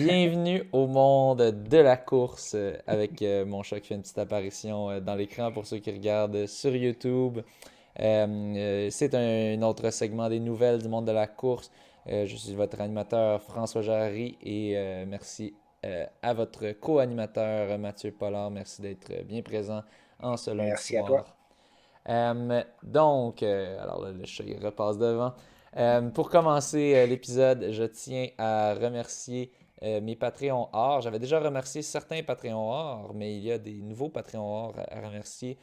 Bienvenue au monde de la course avec mon chat qui fait une petite apparition dans l'écran pour ceux qui regardent sur YouTube. C'est un autre segment des nouvelles du monde de la course. Je suis votre animateur François Jarry et merci à votre co-animateur Mathieu Pollard. Merci d'être bien présent en ce lundi Merci à toi. soir. Alors là, le chat il repasse devant. Pour commencer l'épisode, je tiens à remercier mes Patreons or. J'avais déjà remercié certains Patreons or, mais il y a des nouveaux Patreons or à remercier.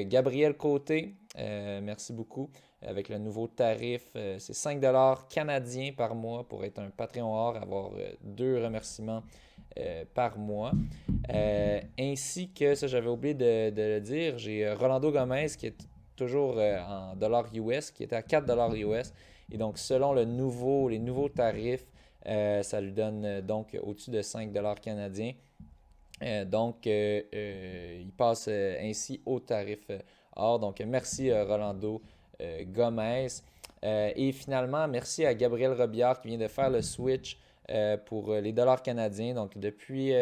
Gabriel Côté, merci beaucoup. Avec le nouveau tarif, c'est 5$ canadiens par mois pour être un Patreon or, avoir deux remerciements par mois. Ainsi que, ça j'avais oublié de le dire, j'ai Rolando Gomez qui est toujours en dollars US, qui était à 4$ US. Et donc, selon les nouveaux tarifs, ça lui donne donc au-dessus de 5$ canadiens. Il passe ainsi au tarif or. Donc, merci Rolando Gomez. Et finalement, merci à Gabriel Robillard qui vient de faire le switch pour les dollars canadiens. Donc, depuis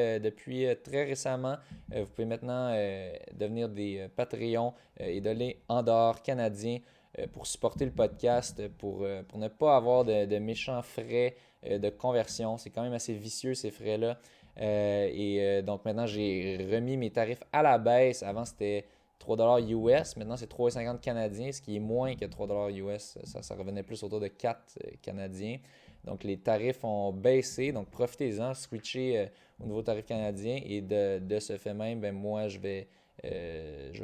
très récemment, vous pouvez maintenant devenir des Patreons et donner en dollars canadiens pour supporter le podcast, pour ne pas avoir de méchants frais de conversion. C'est quand même assez vicieux ces frais-là. Donc maintenant, j'ai remis mes tarifs à la baisse. Avant, c'était 3$ US. Maintenant, c'est 3,50 canadiens, ce qui est moins que 3$ US. Ça revenait plus autour de 4 canadiens. Donc, les tarifs ont baissé. Donc, profitez-en, switchez au nouveau tarif canadien. Et de ce fait même, ben, moi, je vais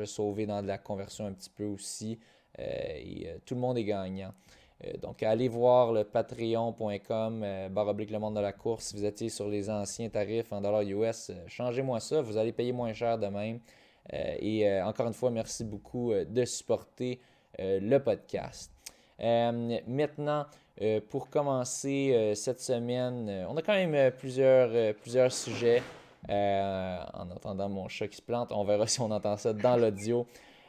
sauver dans de la conversion un petit peu aussi. Tout le monde est gagnant. Donc, allez voir le patreon.com / le monde de la course. Si vous étiez sur les anciens tarifs en dollars US, changez-moi ça. Vous allez payer moins cher de même. Encore une fois, merci beaucoup de supporter le podcast. Maintenant, pour commencer cette semaine, on a quand même plusieurs sujets. En entendant mon chat qui se plante, on verra si on entend ça dans l'audio.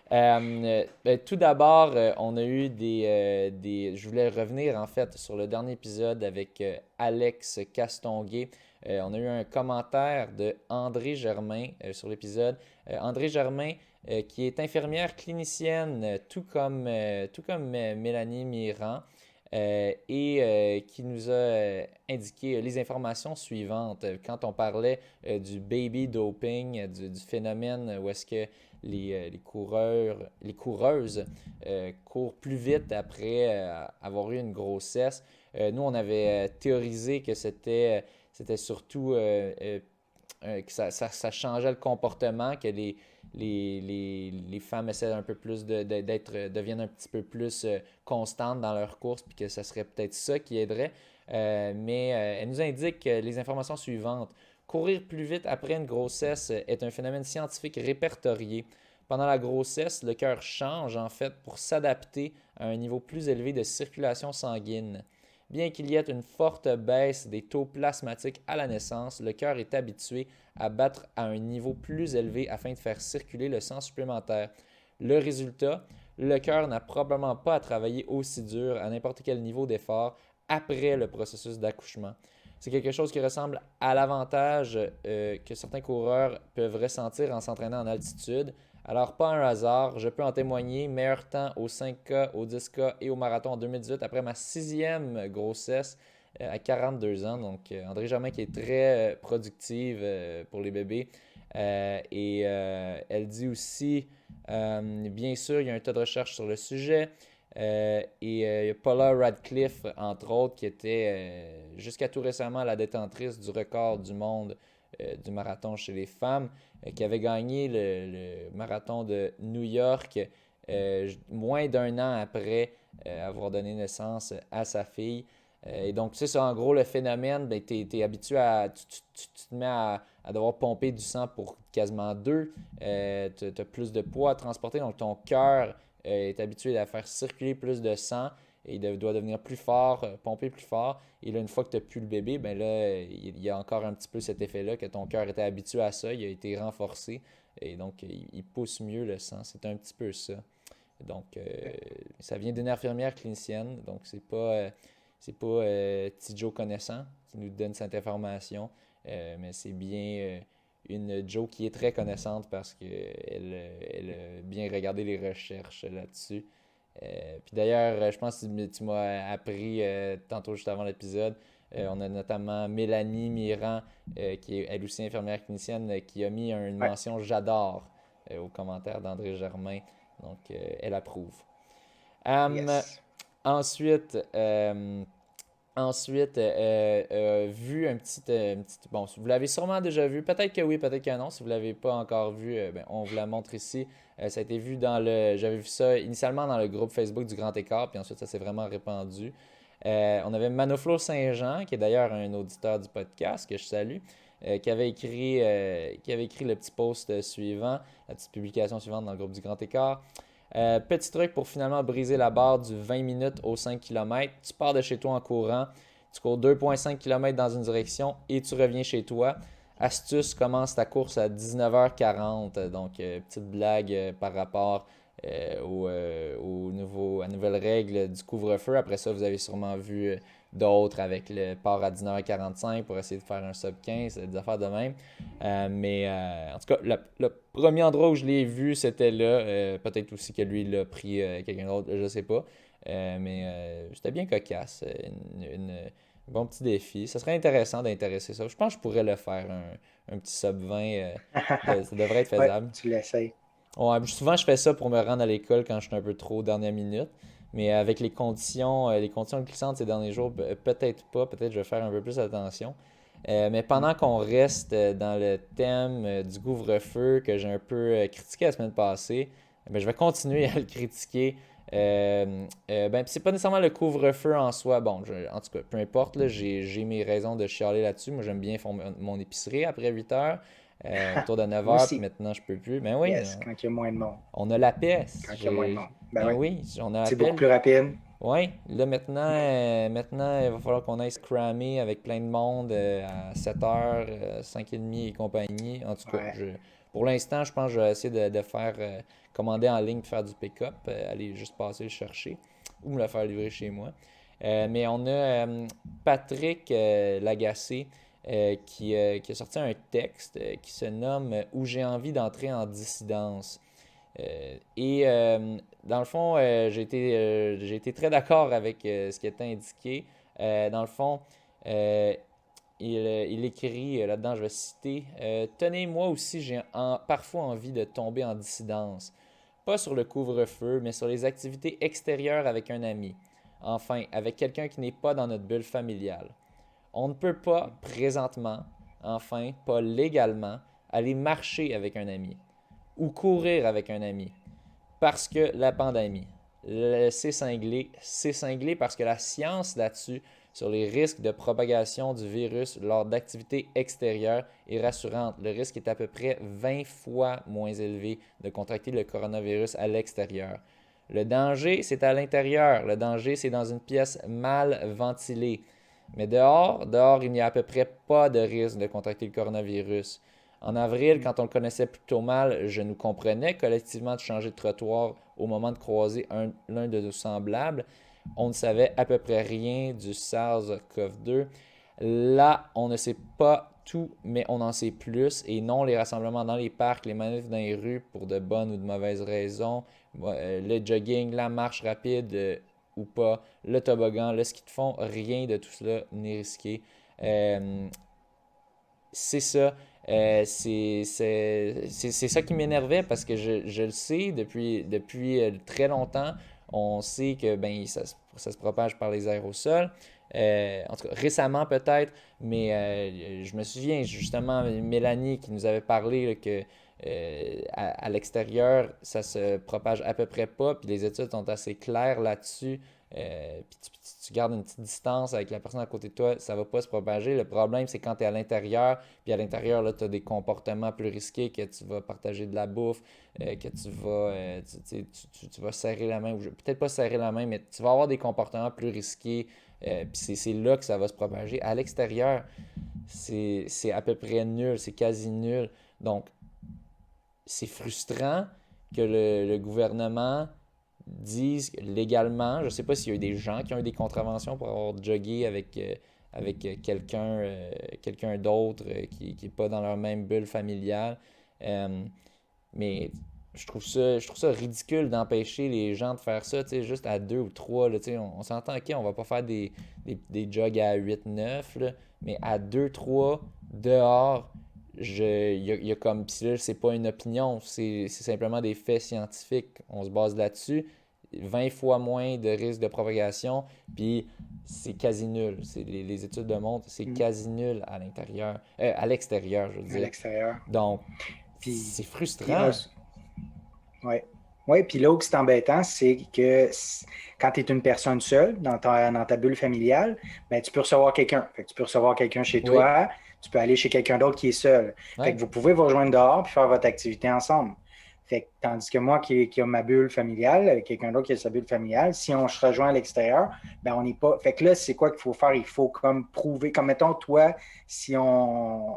Tout d'abord, on a eu Je voulais revenir en fait sur le dernier épisode avec Alex Castonguay. On a eu un commentaire de André Germain sur l'épisode. André Germain, qui est infirmière clinicienne, tout comme Mélanie Mirand, qui nous a indiqué les informations suivantes. Quand on parlait du baby doping, du phénomène où est-ce que les coureuses courent plus vite après avoir eu une grossesse. Nous, on avait théorisé que c'était surtout que ça changeait le comportement, que les femmes essaient un peu plus deviennent un petit peu plus constantes dans leur course, puis que ça serait peut-être ça qui aiderait. Elle nous indique les informations suivantes. Courir plus vite après une grossesse est un phénomène scientifique répertorié. Pendant la grossesse, le cœur change en fait pour s'adapter à un niveau plus élevé de circulation sanguine. Bien qu'il y ait une forte baisse des taux plasmatiques à la naissance, le cœur est habitué à battre à un niveau plus élevé afin de faire circuler le sang supplémentaire. Le résultat, le cœur n'a probablement pas à travailler aussi dur à n'importe quel niveau d'effort après le processus d'accouchement. C'est quelque chose qui ressemble à l'avantage que certains coureurs peuvent ressentir en s'entraînant en altitude. Alors, pas un hasard, je peux en témoigner, meilleur temps au 5K, au 10K et au marathon en 2018 après ma sixième grossesse à 42 ans. Donc, André Germain qui est très productive pour les bébés. Elle dit aussi, bien sûr, il y a un tas de recherches sur le sujet. Il y a Paula Radcliffe, entre autres, qui était jusqu'à tout récemment la détentrice du record du monde du marathon chez les femmes, qui avait gagné le marathon de New York moins d'un an après avoir donné naissance à sa fille. Et donc, tu sais, ça, en gros, le phénomène, ben, tu es habitué à. Tu te mets à devoir pomper du sang pour quasiment deux. Tu as plus de poids à transporter, donc ton cœur est habitué à faire circuler plus de sang et il doit devenir plus fort, pomper plus fort. Et là, une fois que tu n'as plus le bébé, ben là, il y a encore un petit peu cet effet-là que ton cœur était habitué à ça, il a été renforcé et donc il pousse mieux le sang. C'est un petit peu ça. Donc, ça vient d'une infirmière clinicienne, donc c'est pas petit Joe connaissant qui nous donne cette information, mais c'est bien une Joe qui est très connaissante parce qu'elle a bien regardé les recherches là-dessus. Puis d'ailleurs, je pense que tu m'as appris tantôt juste avant l'épisode, on a notamment Mélanie Mirand, qui est elle aussi infirmière clinicienne, qui a mis une Ouais. mention j'adore au commentaire d'André Germain. Donc, elle approuve. Hum, Yes. ensuite, vu bon, vous l'avez sûrement déjà vu, peut-être que oui, peut-être que non. Si vous ne l'avez pas encore vu, ben, on vous la montre ici. Ça a été vu j'avais vu ça initialement dans le groupe Facebook du Grand Écart, puis ensuite ça s'est vraiment répandu. On avait Manoflo Saint-Jean, qui est d'ailleurs un auditeur du podcast, que je salue, qui avait écrit le petit post suivant, la petite publication suivante dans le groupe du Grand Écart. Petit truc pour finalement briser la barre du 20 minutes aux 5 km. Tu pars de chez toi en courant, tu cours 2,5 km dans une direction et tu reviens chez toi. Astuce, commence ta course à 19h40. Donc, petite blague par rapport à la nouvelle règle du couvre-feu. Après ça, vous avez sûrement vu d'autres avec le port à 19h45 pour essayer de faire un sub 15, des affaires de même. En tout cas, le premier endroit où je l'ai vu, c'était là. Peut-être aussi que lui l'a pris quelqu'un d'autre, je ne sais pas. Mais c'était bien cocasse. Un bon petit défi. Ça serait intéressant d'intéresser ça. Je pense que je pourrais le faire, un petit sub 20. Ça devrait être Ouais, faisable. tu l'essayes. Ouais, souvent, je fais ça pour me rendre à l'école quand je suis un peu trop dernière minute. Mais avec les conditions glissantes ces derniers jours, peut-être pas. Peut-être que je vais faire un peu plus attention. Mais Mm. pendant qu'on reste dans le thème du couvre-feu que j'ai un peu critiqué la semaine passée, ben, je vais continuer à le critiquer. Ben, c'est pas nécessairement le couvre-feu en soi. Bon, en tout cas, peu importe, là, j'ai mes raisons de chialer là-dessus. Moi, j'aime bien faire mon épicerie après 8 heures, autour de 9 Moi heures, puis aussi. maintenant, je peux plus. Ben oui, Yes, quand il y a moins de monde. on a la paix. Quand il y a moins de monde. Ben Ben ouais. oui, on a la C'est paix. beaucoup plus rapide. Oui, là maintenant, Mm. il va falloir qu'on aille scrammer avec plein de monde à 7h, 5h30 et compagnie. En tout cas, Ouais. pour l'instant, je pense que je vais essayer de faire commander en ligne, de faire du pick-up, aller juste passer le chercher ou me le faire livrer chez moi. Mais on a Patrick Lagacé qui a sorti un texte qui se nomme Où j'ai envie d'entrer en dissidence. Dans le fond, j'ai été très d'accord avec ce qui était indiqué. Dans le fond, euh, il écrit là-dedans, je vais citer Tenez, moi aussi, parfois envie de tomber en dissidence. Pas sur le couvre-feu, mais sur les activités extérieures avec un ami. Enfin, avec quelqu'un qui n'est pas dans notre bulle familiale. On ne peut pas, présentement, enfin, pas légalement, aller marcher avec un ami ou courir avec un ami. Parce que la pandémie, c'est cinglé parce que la science là-dessus, sur les risques de propagation du virus lors d'activités extérieures, est rassurante. Le risque est à peu près 20 fois moins élevé de contracter le coronavirus à l'extérieur. Le danger, c'est à l'intérieur. Le danger, c'est dans une pièce mal ventilée. Mais dehors, il n'y a à peu près pas de risque de contracter le coronavirus. En avril, Mm. quand on le connaissait plutôt mal, je nous comprenais collectivement de changer de trottoir au moment de croiser l'un de nos semblables. On ne savait à peu près rien du SARS-CoV-2. Là, on ne sait pas tout, mais on en sait plus. Et non, les rassemblements dans les parcs, les manifs dans les rues pour de bonnes ou de mauvaises raisons, le jogging, la marche rapide ou pas, le toboggan, le ski de fond, rien de tout cela n'est risqué. Euh, c'est ça. C'est ça qui m'énervait parce que je le sais depuis très longtemps. On sait que ben, ça se propage par les aérosols. En tout cas, récemment peut-être, mais je me souviens justement, Mélanie qui nous avait parlé là, que à l'extérieur, ça se propage à peu près pas, puis les études sont assez claires là-dessus. Puis tu gardes une petite distance avec la personne à côté de toi, ça va pas se propager. Le problème, c'est quand tu es à l'intérieur, puis à l'intérieur, là, tu as des comportements plus risqués, que tu vas partager de la bouffe, que tu vas, tu vas serrer la main, ou peut-être pas serrer la main, mais tu vas avoir des comportements plus risqués, puis c'est là que ça va se propager. À l'extérieur, c'est à peu près nul, c'est quasi nul. Donc, c'est frustrant que le gouvernement disent légalement, je ne sais pas s'il y a eu des gens qui ont eu des contraventions pour avoir jogué avec quelqu'un d'autre qui n'est pas dans leur même bulle familiale. Mais je trouve ça ridicule d'empêcher les gens de faire ça, tu sais, juste à deux ou trois. Là, tu sais, on s'entend, OK, on va pas faire des jogs à 8-9, là, mais à 2-3 dehors, il y a comme. Puis là, c'est pas une opinion, c'est simplement des faits scientifiques. On se base là-dessus. 20 fois moins de risque de propagation, puis c'est quasi nul. Les études le montrent, c'est quasi nul à l'intérieur, à l'extérieur, je veux à dire. l'extérieur. Donc, Puis, c'est puis frustrant. ouais. Oui, puis là où c'est embêtant, c'est que quand tu es une personne seule dans ta bulle familiale, ben, tu peux recevoir quelqu'un. Fait que tu peux recevoir quelqu'un chez Oui, toi, tu peux aller chez quelqu'un d'autre qui est seul. Fait que ouais. vous pouvez vous rejoindre dehors puis faire votre activité ensemble. Fait que, tandis que moi qui a ma bulle familiale, avec quelqu'un d'autre qui a sa bulle familiale, si on se rejoint à l'extérieur, ben on n'est pas. Fait que là, c'est quoi qu'il faut faire? Il faut comme prouver, comme mettons, toi, si on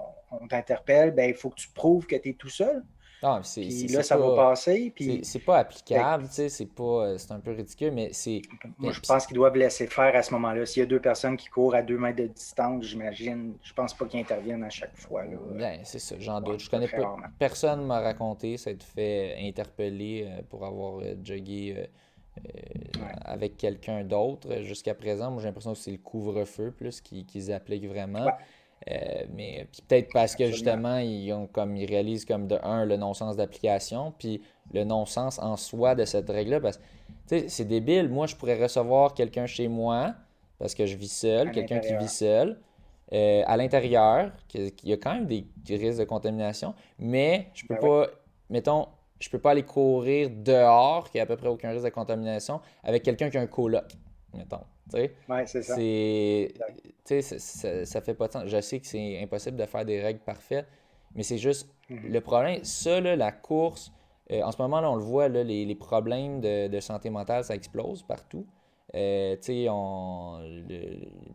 t'interpelle, ben il faut que tu prouves que tu es tout seul. Non, Puis là, ça va passer. Puis c'est pas fait applicable, tu sais, c'est pas, c'est un peu ridicule, mais c'est, moi, mais je pis- pense qu'ils doivent laisser faire à ce moment-là. S'il y a deux personnes qui courent à 2 mètres de distance, j'imagine, je pense pas qu'ils interviennent à chaque fois. Là. ben, c'est ça, j'en Ouais, doute. Je très, connais très pas, rarement. personne m'a raconté s'être fait interpeller pour avoir jogué Ouais. avec quelqu'un d'autre jusqu'à présent. Moi, j'ai l'impression que c'est le couvre-feu plus qu'ils appliquent vraiment. Ouais, Mais puis peut-être parce que absolument. justement, ils réalisent comme de un le non-sens d'application, puis le non-sens en soi de cette règle-là. Parce que tu sais, c'est débile. Moi, je pourrais recevoir quelqu'un chez moi parce que je vis seul, À quelqu'un qui vit l'intérieur. seul, à l'intérieur, qu'il y a quand même des risques de contamination, mais je peux Ben oui, pas, mettons, je peux pas aller courir dehors, qui a à peu près aucun risque de contamination, avec quelqu'un qui a un coloc, mettons. Tu sais, ouais, c'est ça. c'est, Exact. ça fait pas de sens. Je sais que c'est impossible de faire des règles parfaites, mais c'est juste Mhm. le problème. Ça, là, la course, en ce moment, là, on le voit, là, les problèmes de santé mentale, ça explose partout. Tu sais,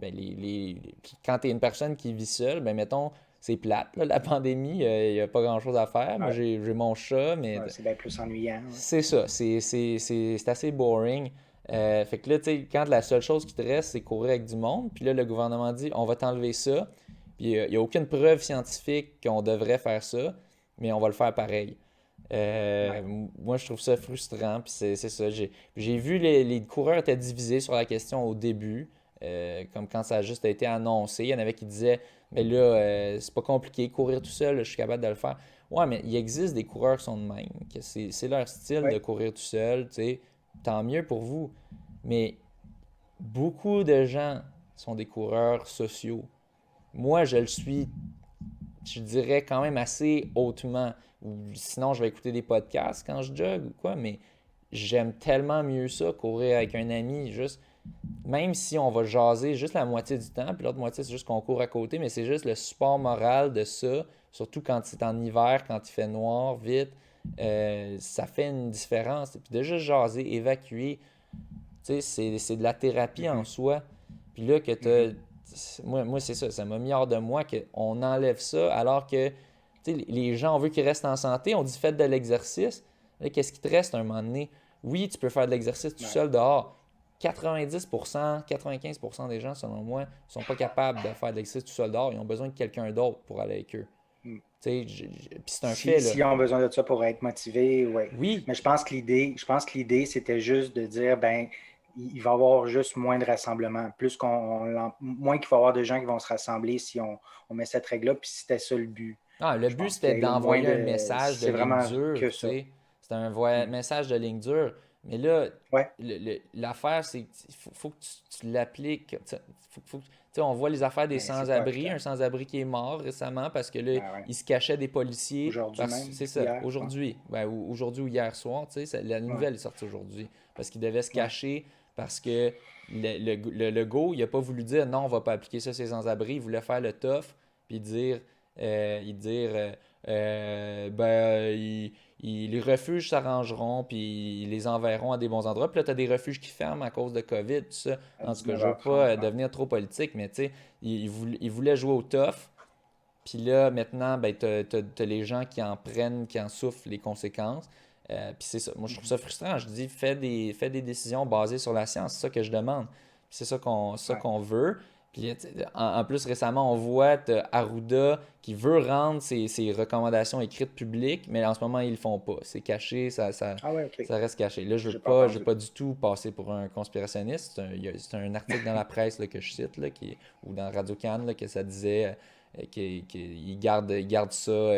ben, puis quand tu es une personne qui vit seule, ben mettons, c'est plate, là, la pandémie, il n'y a pas grand-chose à faire. Moi, Ouais, j'ai mon chat, mais ouais, c'est bien plus ennuyant. Ouais. c'est ça, c'est assez boring. Fait que là, tu sais, quand la seule chose qui te reste, c'est courir avec du monde, puis là, le gouvernement dit, on va t'enlever ça, puis il n'y a aucune preuve scientifique qu'on devrait faire ça, mais on va le faire pareil. Ouais. Moi, je trouve ça frustrant, puis c'est ça. J'ai vu les coureurs étaient divisés sur la question au début, comme quand ça a juste été annoncé. Il y en avait qui disaient, mais là, c'est pas compliqué, courir tout seul, je suis capable de le faire. Ouais, mais il existe des coureurs qui sont de même, que c'est leur style de Ouais. courir tout seul, tu sais, tant mieux pour vous. Mais beaucoup de gens sont des coureurs sociaux. Moi, je le suis, je dirais quand même assez hautement. Ou sinon, je vais écouter des podcasts quand je jogue ou quoi, mais j'aime tellement mieux ça, courir avec un ami, juste, même si on va jaser juste la moitié du temps, puis l'autre moitié, c'est juste qu'on court à côté, mais c'est juste le support moral de ça, surtout quand c'est en hiver, quand il fait noir, vite, ça fait une différence. Puis de juste jaser, évacuer, tu sais, c'est de la thérapie en Mhm. soi. Puis là, que Mhm. tu moi c'est ça, ça m'a mis hors de moi qu'on enlève ça alors que tu sais, les gens, on veut qu'ils restent en santé, on dit faites de l'exercice. Là, qu'est-ce qui te reste à un moment donné? Oui, tu peux faire de l'exercice tout Ouais. seul dehors. 90%, 95% des gens, selon moi, ne sont pas capables de faire de l'exercice tout seul dehors. Ils ont besoin de quelqu'un d'autre pour aller avec eux. Mm. Tu sais, puis c'est un Si, fait, là. s'ils ont besoin de ça pour être motivés, oui. Oui, Mais je pense que l'idée, c'était juste de dire, ben, il va y avoir juste moins de rassemblements. Moins qu'il va y avoir de gens qui vont se rassembler si on met cette règle-là, puis c'était ça le but. ah, le Je but, pense qu'il c'était y ait le moins d'envoyer un de. message de C'est ligne vraiment dure, que tu ça. sais. C'était un Mhm. message de ligne dure. Mais là, Ouais, l'affaire, c'est qu'il faut que tu l'appliques. Tu sais, on voit les affaires des mais c'est pas sans-abri. Un applicable. sans-abri qui est mort récemment parce que là, Ben ouais. il se cachait des policiers. Aujourd'hui même, C'est ça, hier, ouais. aujourd'hui. Ben, aujourd'hui ou hier soir, tu sais, la Ouais, nouvelle est sortie aujourd'hui. Parce qu'il devait se ouais. cacher parce que le Legault, il n'a pas voulu dire non, on va pas appliquer ça, ces sans-abri. Il voulait faire le tough puis dire, dire ben, les refuges s'arrangeront, puis ils les enverront à des bons endroits. Puis là, tu as des refuges qui ferment à cause de COVID, tout ça. À En tout cas, je veux 19h30, pas ouais. devenir trop politique, mais tu sais, ils voulaient jouer au tough. Puis là, maintenant, ben, t'as les gens qui en prennent, qui en souffrent les conséquences. Puis c'est ça. Moi, je trouve ça frustrant. Je dis, fais des décisions basées sur la science. C'est ça que je demande. Puis c'est ça Ouais. qu'on veut. Puis en plus, récemment, on voit Arruda qui veut rendre ses recommandations écrites publiques, mais en ce moment, ils le font pas. C'est caché, Ah ouais, OK. ça reste caché. Là, J'ai pas je veux entendu. pas du tout passer pour un conspirationniste. C'est un article dans la presse là, que je cite, là, ou dans Radio-Can, là, que ça disait qu'il il garde ça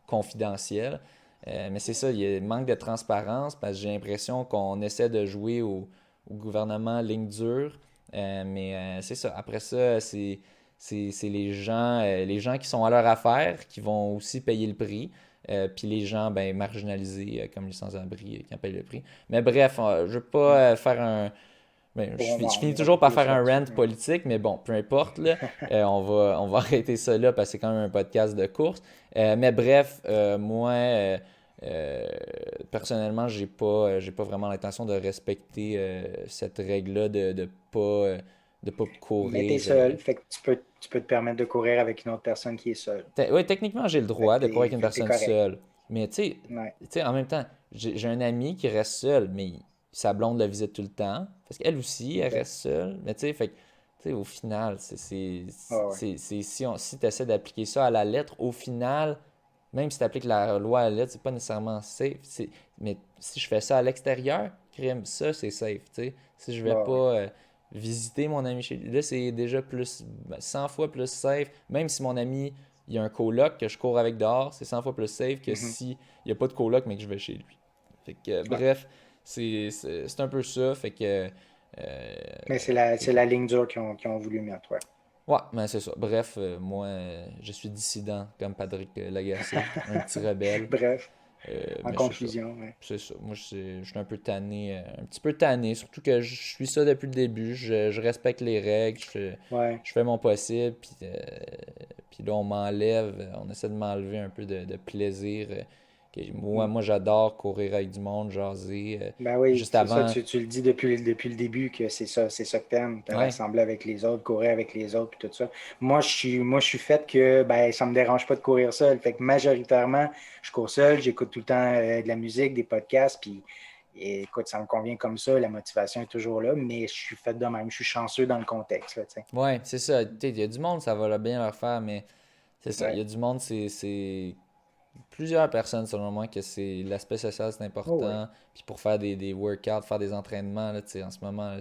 confidentiel. Mais c'est ça, il y a un manque de transparence parce que j'ai l'impression qu'on essaie de jouer au gouvernement ligne dure. Mais c'est ça. Après ça, c'est les gens qui sont à leur affaire qui vont aussi payer le prix. Puis les gens ben, marginalisés comme les sans-abri qui en payent le prix. Mais bref, je veux pas Mm. faire un. Ben, je On finis ira toujours pas par plus faire un là-dessus. rant politique, mais bon, peu importe, là. On va arrêter ça là parce que c'est quand même un podcast de course. Mais bref, moi, personnellement, j'ai pas vraiment l'intention de respecter cette règle-là de pas Mais tu es courir. seul, fait que tu peux te permettre de courir avec une autre personne qui est seule. Ouais, techniquement, j'ai le droit de courir avec une Fait que t'es personne correct. seule. Mais Ouais. tu sais, en même temps, j'ai un ami qui reste seul, mais sa blonde la visite tout le temps. Parce qu'elle aussi, elle OK. reste seule. Mais tu sais, fait tu sais, au final, Ah ouais. si tu essaies d'appliquer ça à la lettre, au final, même si tu appliques la loi à la lettre, c'est pas nécessairement safe. Mais si je fais ça à l'extérieur, crime, ça, c'est safe, tu sais. Si je vais Ah pas ouais. visiter mon ami chez lui, là, c'est déjà 100 fois plus safe. Même si mon ami, il y a un coloc que je cours avec dehors, c'est 100 fois plus safe que Mhm. si il n'y a pas de coloc, mais que je vais chez lui. Fait que, Ouais. bref, c'est un peu ça. Fait que, euh, Mais fait c'est que la ligne dure qu'ils ont voulu mettre, ouais. ouais, mais c'est ça. Bref, moi, je suis dissident comme Patrick Lagacé, un petit rebelle. Bref, en Mais c'est ça. conclusion, ouais. C'est ça. Moi, je suis un peu tanné, un petit peu tanné, surtout que je suis ça depuis le début. Je respecte les règles, Ouais. je fais mon possible, puis là, on essaie de m'enlever un peu de plaisir. Mm. Moi j'adore courir avec du monde, jaser. Ben oui, Juste c'est ça, avant, tu le dis depuis le début que c'est ça que t'aimes, te ouais, rassembler avec les autres, courir avec les autres, puis tout ça. Moi, je suis fait que ben, ça me dérange pas de courir seul. Fait que majoritairement, je cours seul, j'écoute tout le temps de la musique, des podcasts, puis et, écoute, ça me convient comme ça, la motivation est toujours là, mais je suis fait de même, je suis chanceux dans le contexte, là, tu sais. ouais, c'est ça. Tu sais, il y a du monde, ça va bien leur faire, mais c'est ça. Il y Ouais. a du monde, c'est plusieurs personnes, selon moi, que c'est l'aspect social, c'est Oh ouais. important. Puis pour faire des workouts, faire des entraînements, là, tu sais, en ce moment, là,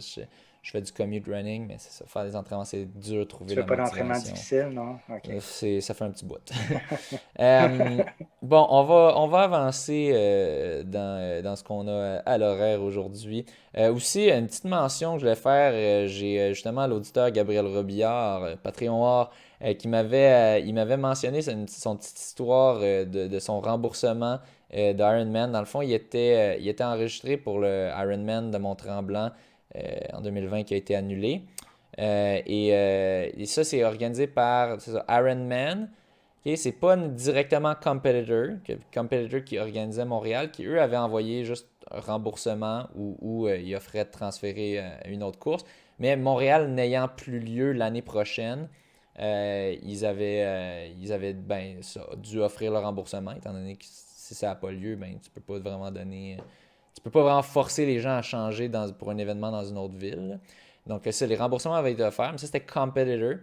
je fais du commute running, mais c'est ça, faire des entraînements, c'est dur de trouver Tu fais la pas d'entraînement motivation. difficile, non? OK. Ça fait un petit bout. Euh, bon, on va avancer dans ce qu'on a à l'horaire aujourd'hui. Aussi, une petite mention que je voulais faire, j'ai justement l'auditeur Gabriel Robillard, Patreon War, il m'avait mentionné son petite histoire de son remboursement d'Ironman. Dans le fond, il était enregistré pour le Ironman de Mont-Tremblant en 2020 qui a été annulé. Et ça, c'est organisé par c'est ça, Ironman. Ok, c'est pas directement Competitor qui organisait Montréal, qui eux avaient envoyé juste un remboursement ou ils offraient de transférer une autre course. Mais Montréal n'ayant plus lieu l'année prochaine, ils avaient ben, ça, dû offrir le remboursement, étant donné que si ça n'a pas lieu, ben, tu peux pas vraiment donner. Tu peux pas vraiment forcer les gens à changer pour un événement dans une autre ville. Donc, ça, les remboursements avaient été offerts, mais ça, c'était Competitor.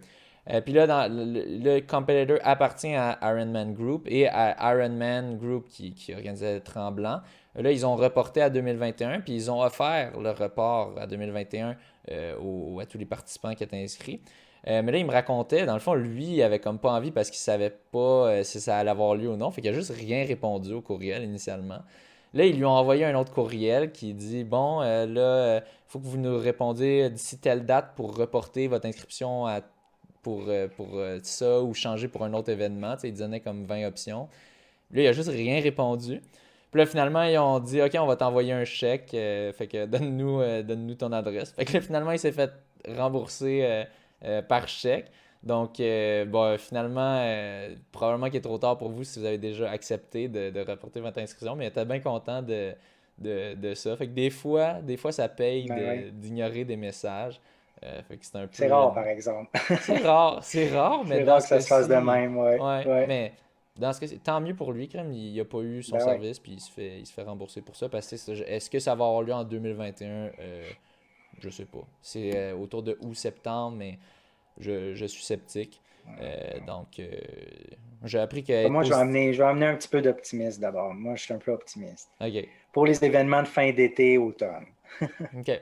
Puis là, le Competitor appartient à Ironman Group et à Ironman Group qui organisait Tremblant. Là, ils ont reporté à 2021, puis ils ont offert le report à 2021 à tous les participants qui étaient inscrits. Mais là, il me racontait, dans le fond, lui, il avait comme pas envie parce qu'il savait pas si ça allait avoir lieu ou non. Fait qu'il a juste rien répondu au courriel initialement. Là, ils lui ont envoyé un autre courriel qui dit, bon, là, il faut que vous nous répondiez d'ici telle date pour reporter votre inscription pour ça ou changer pour un autre événement. Tu sais, ils donnaient comme 20 options. Là, il a juste rien répondu. Puis là, finalement, ils ont dit, OK, on va t'envoyer un chèque. Fait que donne-nous ton adresse. Fait que là, finalement, il s'est fait rembourser par chèque. Donc, bon, finalement, probablement qu'il est trop tard pour vous si vous avez déjà accepté de reporter votre inscription, mais il était bien content de ça. Fait que des fois ça paye Ben oui. d'ignorer des messages. Fait que c'est un peu. C'est rare, par exemple. C'est rare, mais C'est dans rare ce que ça se fasse de cas-ci, même, ouais. ouais. Ouais. Mais dans ce cas, tant mieux pour lui, crème. Il n'a pas eu son Ben ouais. service, puis il se fait rembourser pour ça. Parce que est-ce que ça va avoir lieu en 2021? Je sais pas. C'est autour de août-septembre, mais je suis sceptique. Donc, j'ai appris qu'être Moi, positif. je vais amener un petit peu d'optimisme d'abord. Moi, je suis un peu optimiste. Ok. Pour les événements de fin d'été, automne. OK.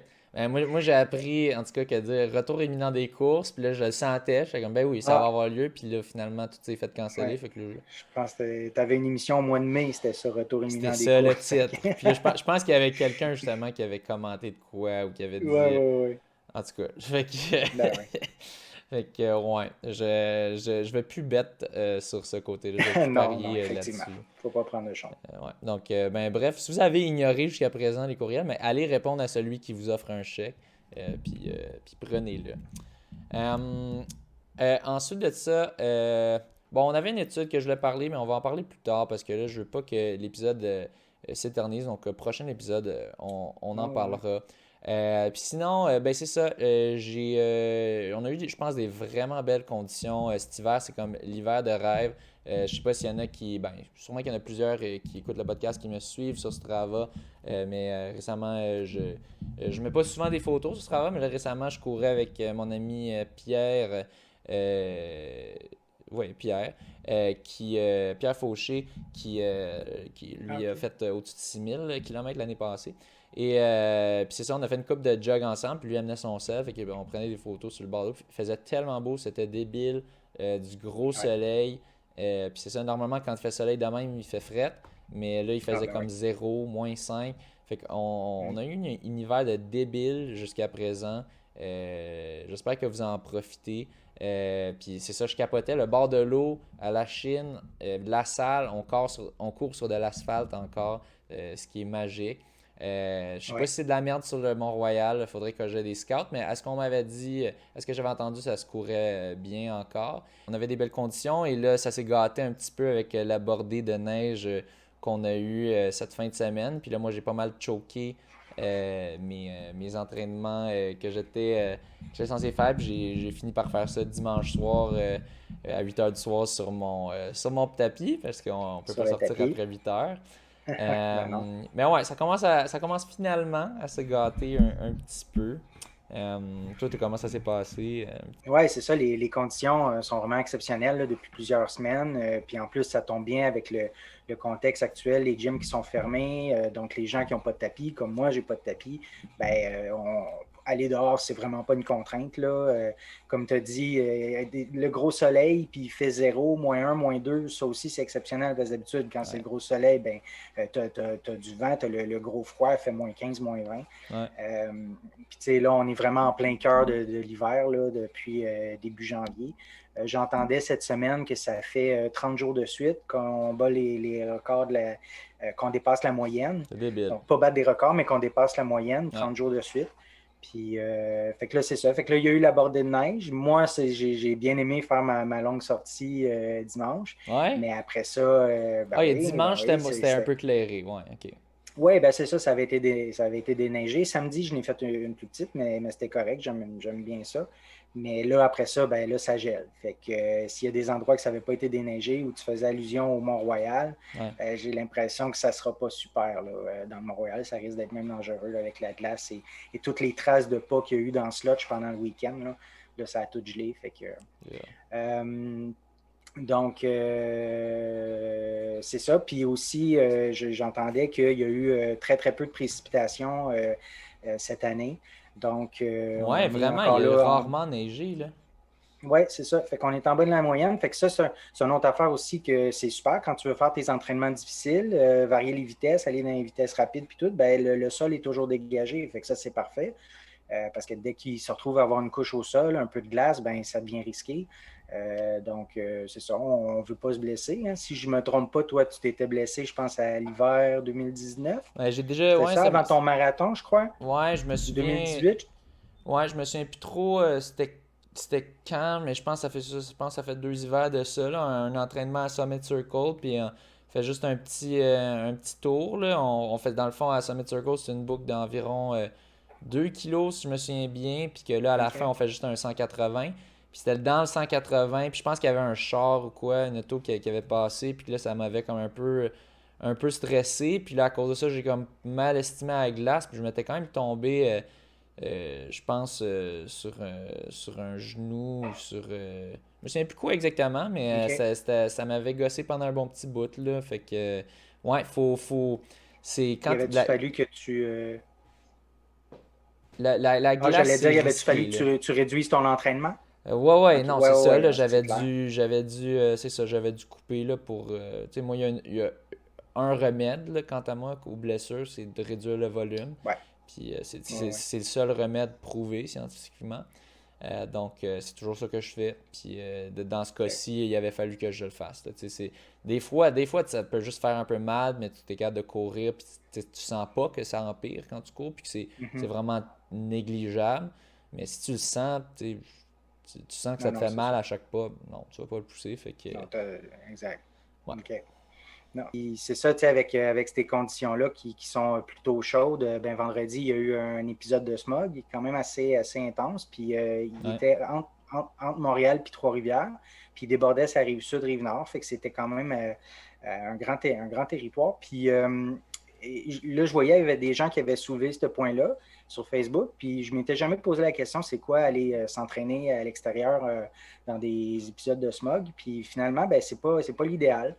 Moi, j'ai appris, en tout cas, que dire retour imminent des courses, puis là, je le sentais. J'étais comme, ben oui, ça va Ah, avoir lieu, puis là, finalement, tout s'est fait canceller. ouais. Fait que là, Je pense que tu avais une émission au mois de mai, c'était ça, Retour c'était imminent des ça le courses. titre. Puis là, je pense qu'il y avait quelqu'un, justement, qui avait commenté de quoi, ou qui avait Ouais, dit. ouais, ouais. En tout cas, fait que. Ben ouais. Fait que, ouais, je vais plus bet sur ce côté-là. Je vais plus Non, non, parier effectivement. là-dessus. Faut pas prendre de chance. Ouais. Donc, ben, bref, si vous avez ignoré jusqu'à présent les courriels, mais allez répondre à celui qui vous offre un chèque, puis prenez-le. Euh, ensuite de ça, bon, on avait une étude que je voulais parler, mais on va en parler plus tard parce que là, je veux pas que l'épisode s'éternise. Donc, prochain épisode, on en Ouais, ouais. parlera. Puis sinon, ben c'est ça. On a eu, je pense, des vraiment belles conditions cet hiver. C'est comme l'hiver de rêve. Je sais pas s'il y en a qui, ben, sûrement qu'il y en a plusieurs qui écoutent le podcast, qui me suivent sur Strava. Mais récemment, je mets pas souvent des photos sur Strava, mais là, récemment, je courais avec mon ami Pierre. Euh, oui, Pierre. Pierre Fauché, qui Ah, lui a OK. fait au-dessus de 6000 km l'année passée. Et puis c'est ça, on a fait une coupe de jog ensemble, puis lui amenait son sel, fait que, ben, on prenait des photos sur le bord d'eau. Il faisait tellement beau, c'était débile, du gros Ouais. soleil. Puis c'est ça, normalement, quand il fait soleil de même, il fait fret, mais là, il Ah, faisait ben comme ouais. 0, -5. Fait qu'on on Mm. a eu un hiver de débile jusqu'à présent. J'espère que vous en profitez. Puis c'est ça, je capotais. Le bord de l'eau à la Chine, la salle, on court sur de l'asphalte encore, ce qui est magique. Je sais pas Ouais. si c'est de la merde sur le Mont-Royal, il faudrait que j'ai des scouts, mais est-ce qu'on m'avait dit, est-ce que j'avais entendu ça se courait bien encore? On avait des belles conditions et là, ça s'est gâté un petit peu avec la bordée de neige qu'on a eue cette fin de semaine. Puis là, moi, j'ai pas mal choqué mes entraînements j'étais censé faire. Puis j'ai fini par faire ça dimanche soir à 8 h du soir sur mon tapis parce qu'on peut Sur pas le sortir tapis. après 8 h. Ben non. Mais ouais, ça commence finalement à se gâter un petit peu. Toi, comment ça s'est passé? Oui, c'est ça. Les conditions sont vraiment exceptionnelles là, depuis plusieurs semaines. Puis en plus, ça tombe bien avec le contexte actuel, les gyms qui sont fermés. Donc, les gens qui n'ont pas de tapis, comme moi, j'ai pas de tapis, ben, aller dehors, c'est vraiment pas une contrainte. Là. Comme tu as dit, le gros soleil, puis il fait 0, -1, -2, ça aussi, c'est exceptionnel. Parce que d'habitude, quand c'est le Ouais, gros soleil, ben, tu as, du vent, tu as le gros froid, il fait -15, -20. ouais, Puis, tu sais, là, on est vraiment en plein cœur de l'hiver, là, depuis début janvier. J'entendais cette semaine que ça fait 30 jours de suite qu'on bat les records, qu'on dépasse la moyenne. c'est débile. Donc, pas battre des records, mais qu'on dépasse la moyenne, Ouais. 30 jours de suite. Puis, fait que là, c'est ça. Fait que là, il y a eu la bordée de neige. Moi, j'ai bien aimé faire ma longue sortie dimanche. Ouais? Mais après ça, Ah, il y a dimanche, c'était un c'est peu clairé. Ouais, ok. oui, ben c'est ça, ça avait été déneigé. Samedi, je n'ai fait une plus petite, mais c'était correct, j'aime bien ça. Mais là, après ça, ben là, ça gèle. Fait que s'il y a des endroits que ça n'avait pas été déneigé où tu faisais allusion au Mont-Royal, Ouais. j'ai l'impression que ça ne sera pas super là, dans le Mont-Royal. Ça risque d'être même dangereux là, avec la glace et toutes les traces de pas qu'il y a eu dans ce lodge pendant le week-end. Là, ça a tout gelé. Fait que, Yeah. donc, c'est ça. Puis aussi, j'entendais qu'il y a eu très, très peu de précipitations cette année. Donc, Ouais, on est vraiment, encore il a là. rarement neigé, là. Oui, c'est ça. Fait qu'on est en bas de la moyenne. Fait que ça, c'est une autre affaire aussi que c'est super. Quand tu veux faire tes entraînements difficiles, varier les vitesses, aller dans les vitesses rapides puis tout, ben, le sol est toujours dégagé. Fait que ça, c'est parfait. Parce que dès qu'il se retrouve à avoir une couche au sol, un peu de glace, ben, ça devient risqué. Donc, c'est ça, on ne veut pas se blesser. Hein. Si je ne me trompe pas, toi, tu t'étais blessé, je pense, à l'hiver 2019. Ouais, j'ai déjà. C'était Ouais, ça, avant ton marathon, je crois, ouais, ou 2018. Ouais, je me souviens plus trop c'était quand, mais je pense que ça fait 2 hivers de ça, là, un entraînement à Summit Circle, puis on fait juste un petit tour, là. On fait, dans le fond, à Summit Circle, c'est une boucle d'environ 2 kilos, si je me souviens bien, puis que là, à la fin, OK. on fait juste un 180. Puis Puis c'était dans le 180, puis je pense qu'il y avait un char ou quoi, une auto qui avait passé, puis là, ça m'avait comme un peu stressé. Puis là, à cause de ça, j'ai comme mal estimé à la glace, puis je m'étais quand même tombé, je pense, sur un genou, ou je me souviens plus quoi exactement, mais OK. ça m'avait gossé pendant un bon petit bout, là. Fait que, ouais, c'est Il quand avait-tu fallu que tu. la Ah, glace, j'allais c'est dire, il avait-tu fallu risqué, que là. tu réduises ton entraînement? Ouais, ouais, OK, non, ouais, c'est ouais, ça, ouais, là, non, c'est clair. c'est ça, j'avais dû couper, là, pour, tu sais, moi, il y a un remède, là, quant à moi, aux blessures, c'est de réduire le volume, Ouais, puis ouais, ouais. c'est le seul remède prouvé scientifiquement, donc c'est toujours ça que je fais, puis dans ce OK. cas-ci, il avait fallu que je le fasse, là, tu sais, des fois, ça peut juste faire un peu mal, mais tu es capable de courir, puis tu sens pas que ça empire quand tu cours, puis que c'est Mhm. vraiment négligeable, mais si tu le sens, tu sens que ça Non, te non, fait c'est mal ça. à chaque pas, non, tu vas pas le pousser, fait que, Non, exact. ouais. OK. Non. Puis c'est ça, tu sais, avec ces conditions-là qui sont plutôt chaudes, ben vendredi, il y a eu un épisode de smog, quand même assez intense. Puis il Ouais. était entre Montréal et Trois-Rivières. Puis il débordait sa rive sud, rive nord. Fait que c'était quand même un grand territoire. Puis là, je voyais, il y avait des gens qui avaient soulevé ce point-là sur Facebook. Puis je ne m'étais jamais posé la question, c'est quoi aller s'entraîner à l'extérieur dans des épisodes de smog. Puis finalement, ben, c'est pas l'idéal.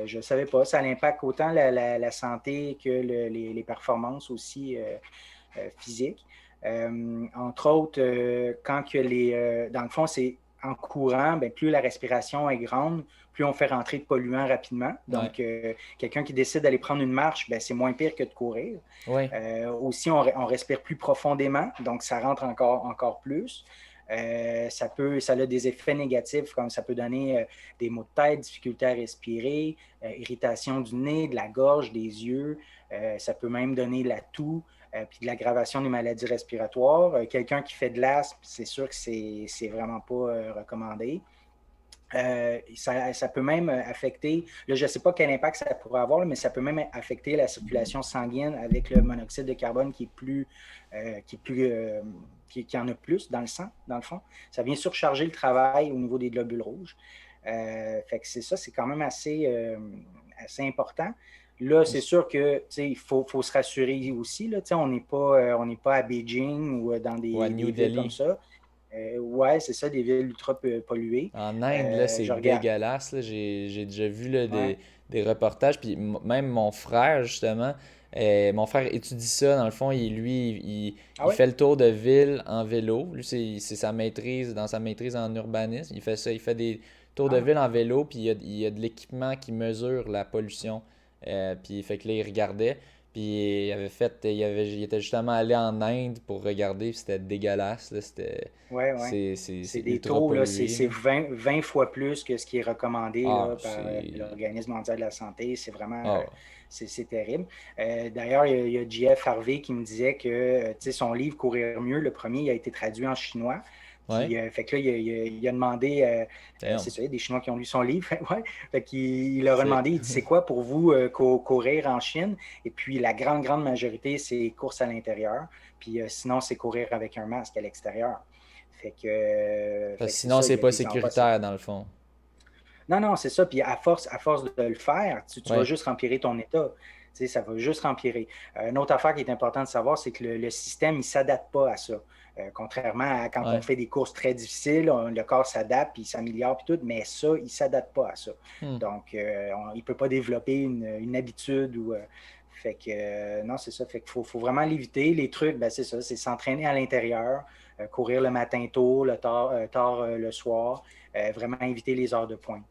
Je ne savais pas. Ça impacte autant la santé que les performances aussi physiques. Entre autres, quand que dans le fond, c'est en courant, ben, plus la respiration est grande, plus on fait rentrer de polluants rapidement. Ouais. Donc, quelqu'un qui décide d'aller prendre une marche, ben, c'est moins pire que de courir. Ouais. Aussi, on respire plus profondément, donc ça rentre encore plus. Ça a des effets négatifs, comme ça peut donner des maux de tête, difficulté à respirer, irritation du nez, de la gorge, des yeux. Ça peut même donner la toux, puis de l'aggravation des maladies respiratoires. Quelqu'un qui fait de l'asthme, c'est sûr que c'est vraiment pas recommandé. Ça peut même affecter, là, je ne sais pas quel impact ça pourrait avoir, mais ça peut même affecter la circulation sanguine avec le monoxyde de carbone qui en a plus dans le sang, dans le fond. Ça vient surcharger le travail au niveau des globules rouges. Fait que c'est ça, c'est quand même assez important. Là, c'est sûr que il faut se rassurer aussi. Là, on n'est pas à Beijing ou dans Ouais, des New villes comme Delhi. ça. Ouais, c'est ça, des villes ultra polluées. En Inde, là, c'est Je regarde. dégueulasse, là. J'ai déjà vu là, Ouais. des reportages, puis même mon frère, justement, mon frère étudie ça, dans le fond, Ah il ouais? fait le tour de ville en vélo. Lui, c'est sa maîtrise, dans sa maîtrise en urbanisme, il fait ça, il fait des tours de Ah, ville en vélo, puis il y a de l'équipement qui mesure la pollution. Puis, fait que là, il regardait, puis il était justement allé en Inde pour regarder, puis c'était dégueulasse, là, ouais, ouais. c'est C'est des ultra taux, là, pollué, c'est là. 20 fois plus que ce qui est recommandé Ah, là, par l'Organisme mondial de la santé. C'est vraiment Ah, c'est terrible. D'ailleurs, il y a JF Harvey qui me disait que son livre Courir mieux, le premier, il a été traduit en chinois. ouais. Puis, fait que là, il a demandé, c'est Damn. ça, il y a des Chinois qui ont lu son livre. Ouais. Fait qu'il il leur a C'est. demandé, il dit, c'est quoi pour vous courir en Chine? Et puis, la grande majorité, c'est course à l'intérieur. Puis, sinon, c'est courir avec un masque à l'extérieur. Parce Fait que que c'est sinon, ça, il c'est y a pas des endroits. sécuritaire, dans le fond. Non, non, c'est ça. Puis à force de le faire, tu vas Ouais. juste empirer ton état. Tu sais, ça va juste empirer. Une autre affaire qui est importante de savoir, c'est que le système, il ne s'adapte pas à ça. Contrairement à quand on Ouais. fait des courses très difficiles, le corps s'adapte, puis il s'améliore, puis tout, mais ça, il ne s'adapte pas à ça. Hmm. Donc, il ne peut pas développer une habitude ou. Fait que, non, c'est ça. Fait qu'il faut vraiment l'éviter. Les trucs, ben, c'est ça, c'est s'entraîner à l'intérieur, courir le matin tôt, tard le soir, vraiment éviter les heures de pointe.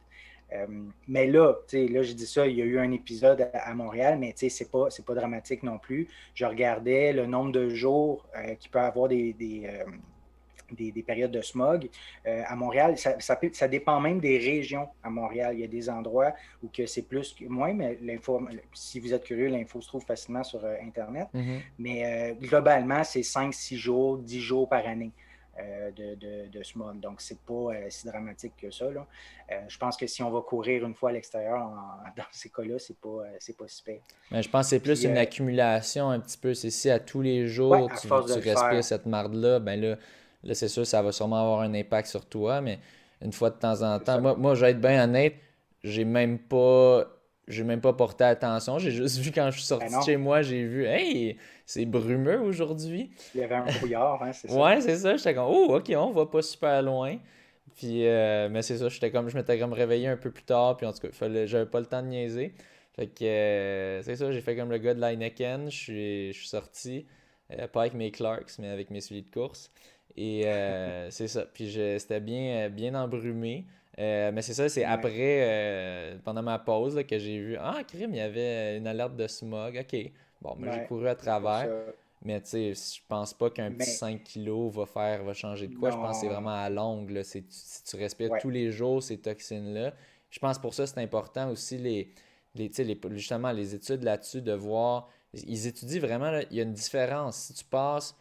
Mais là, là, je dis ça, il y a eu un épisode à Montréal, mais c'est pas dramatique non plus. Je regardais le nombre de jours qu'il peut avoir des périodes de smog. À Montréal, ça dépend même des régions à Montréal. Il y a des endroits où que c'est plus que moins, mais si vous êtes curieux, l'info se trouve facilement sur Internet. Mhm. Mais globalement, c'est 5-6 jours, 10 jours par année. De smog. Donc, c'est pas si dramatique que ça. Là. Je pense que si on va courir une fois à l'extérieur, dans ces cas-là, c'est pas si pire. Mais je pense que c'est plus Puis, une accumulation un petit peu. C'est si à tous les ouais, jours à force de tu le respires faire. cette marde-là, ben là, là, c'est sûr, ça va sûrement avoir un impact sur toi, mais une fois de temps en C'est temps, ça. moi je vais être bien honnête, j'ai même pas, j'ai même pas porté attention. J'ai juste vu quand je suis Ben sorti de non, chez moi, j'ai vu, hey, c'est brumeux aujourd'hui. il y avait un brouillard, hein, c'est ça. Ouais, c'est ça. J'étais comme, oh, ok, on va pas super loin. Puis, mais c'est ça, je m'étais comme réveillé un peu plus tard. Puis en tout cas, j'avais pas le temps de niaiser. Fait que, c'est ça, j'ai fait comme le gars de l'Heineken. Je suis sorti, pas avec mes Clarks, mais avec mes souliers de course. Et c'est ça. Puis, c'était bien embrumé. Mais c'est ça, c'est Ouais, après, pendant ma pause, là, que j'ai vu, ah, crime, il y avait une alerte de smog. Ok. Bon, moi, j'ai ouais, couru à c'est pour travers. ça. Mais tu sais, je pense pas qu'un petit Mais 5 kilos va changer de quoi. Je pense que c'est non, vraiment à longue, là. Si tu respires ouais, tous les jours ces toxines-là. Je pense pour ça c'est important aussi tu sais, justement les études là-dessus de voir. Ils étudient vraiment, là, il y a une différence. Si tu passes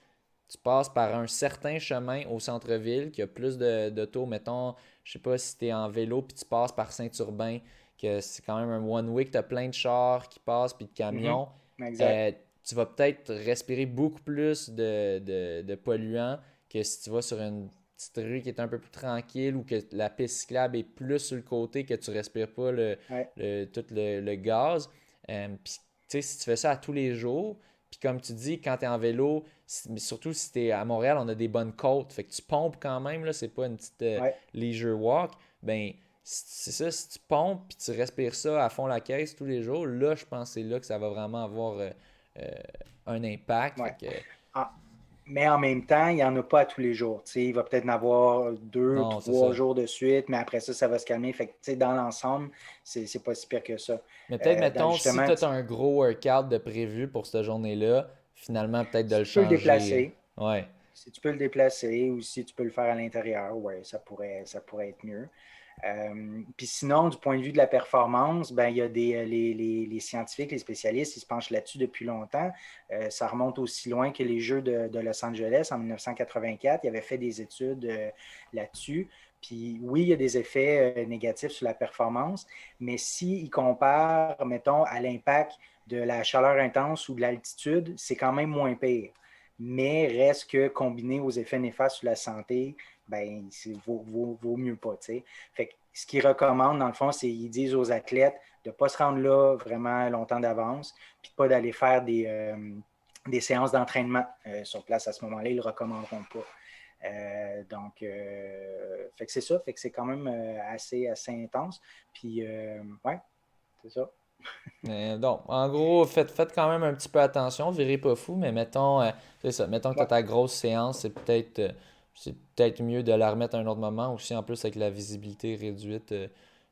par un certain chemin au centre-ville, qui a plus de taux, mettons, je sais pas si tu es en vélo puis tu passes par Saint-Urbain, que c'est quand même un one-way, que tu as plein de chars qui passent puis de mhm, camions. exact. euh, Tu vas peut-être respirer beaucoup plus de polluants que si tu vas sur une petite rue qui est un peu plus tranquille ou que la piste cyclable est plus sur le côté, que tu respires pas Ouais, tout le gaz. Puis, tu sais, si tu fais ça à tous les jours, puis comme tu dis, quand tu es en vélo, mais surtout si tu es à Montréal, on a des bonnes côtes, fait que tu pompes quand même, là, c'est pas une petite ouais. leisure walk, ben c'est ça, si tu pompes puis tu respires ça à fond la caisse tous les jours, là, je pense que c'est là que ça va vraiment avoir euh, un impact. Fait Ouais. que Ah, mais en même temps, il n'y en a pas à tous les jours. Tu sais, il va peut-être en avoir deux, non, c'est trois ça. jours de suite, mais après ça, ça va se calmer. Fait que, tu sais, dans l'ensemble, c'est pas si pire que ça. Mais peut-être, mettons, si Justement, tu as un gros workout de prévu pour cette journée-là, finalement, peut-être de si le tu peux le changer. déplacer, Ouais. si tu peux le déplacer ou si tu peux le faire à l'intérieur, ouais, ça pourrait être mieux. Puis sinon, du point de vue de la performance, ben, il y a les scientifiques, les spécialistes, ils se penchent là-dessus depuis longtemps. Ça remonte aussi loin que les Jeux de Los Angeles en 1984. Ils avaient fait des études là-dessus. Puis oui, il y a des effets négatifs sur la performance, mais s'ils comparent, mettons, à l'impact de la chaleur intense ou de l'altitude, c'est quand même moins pire. Mais reste que combiné aux effets néfastes sur la santé, ben, vaut mieux pas. T'sais. Fait que ce qu'ils recommandent, dans le fond, c'est qu'ils disent aux athlètes de ne pas se rendre là vraiment longtemps d'avance, puis de ne pas d'aller faire des séances d'entraînement sur place à ce moment-là. Ils ne le recommanderont pas. Fait que c'est ça. Fait que c'est quand même assez intense. Puis, ouais, c'est ça. Mais donc, en gros, faites quand même un petit peu attention, virez pas fou, mais mettons, c'est ça, mettons que tu as Ouais, ta grosse séance, c'est peut-être mieux de la remettre à un autre moment. Aussi, en plus, avec la visibilité réduite,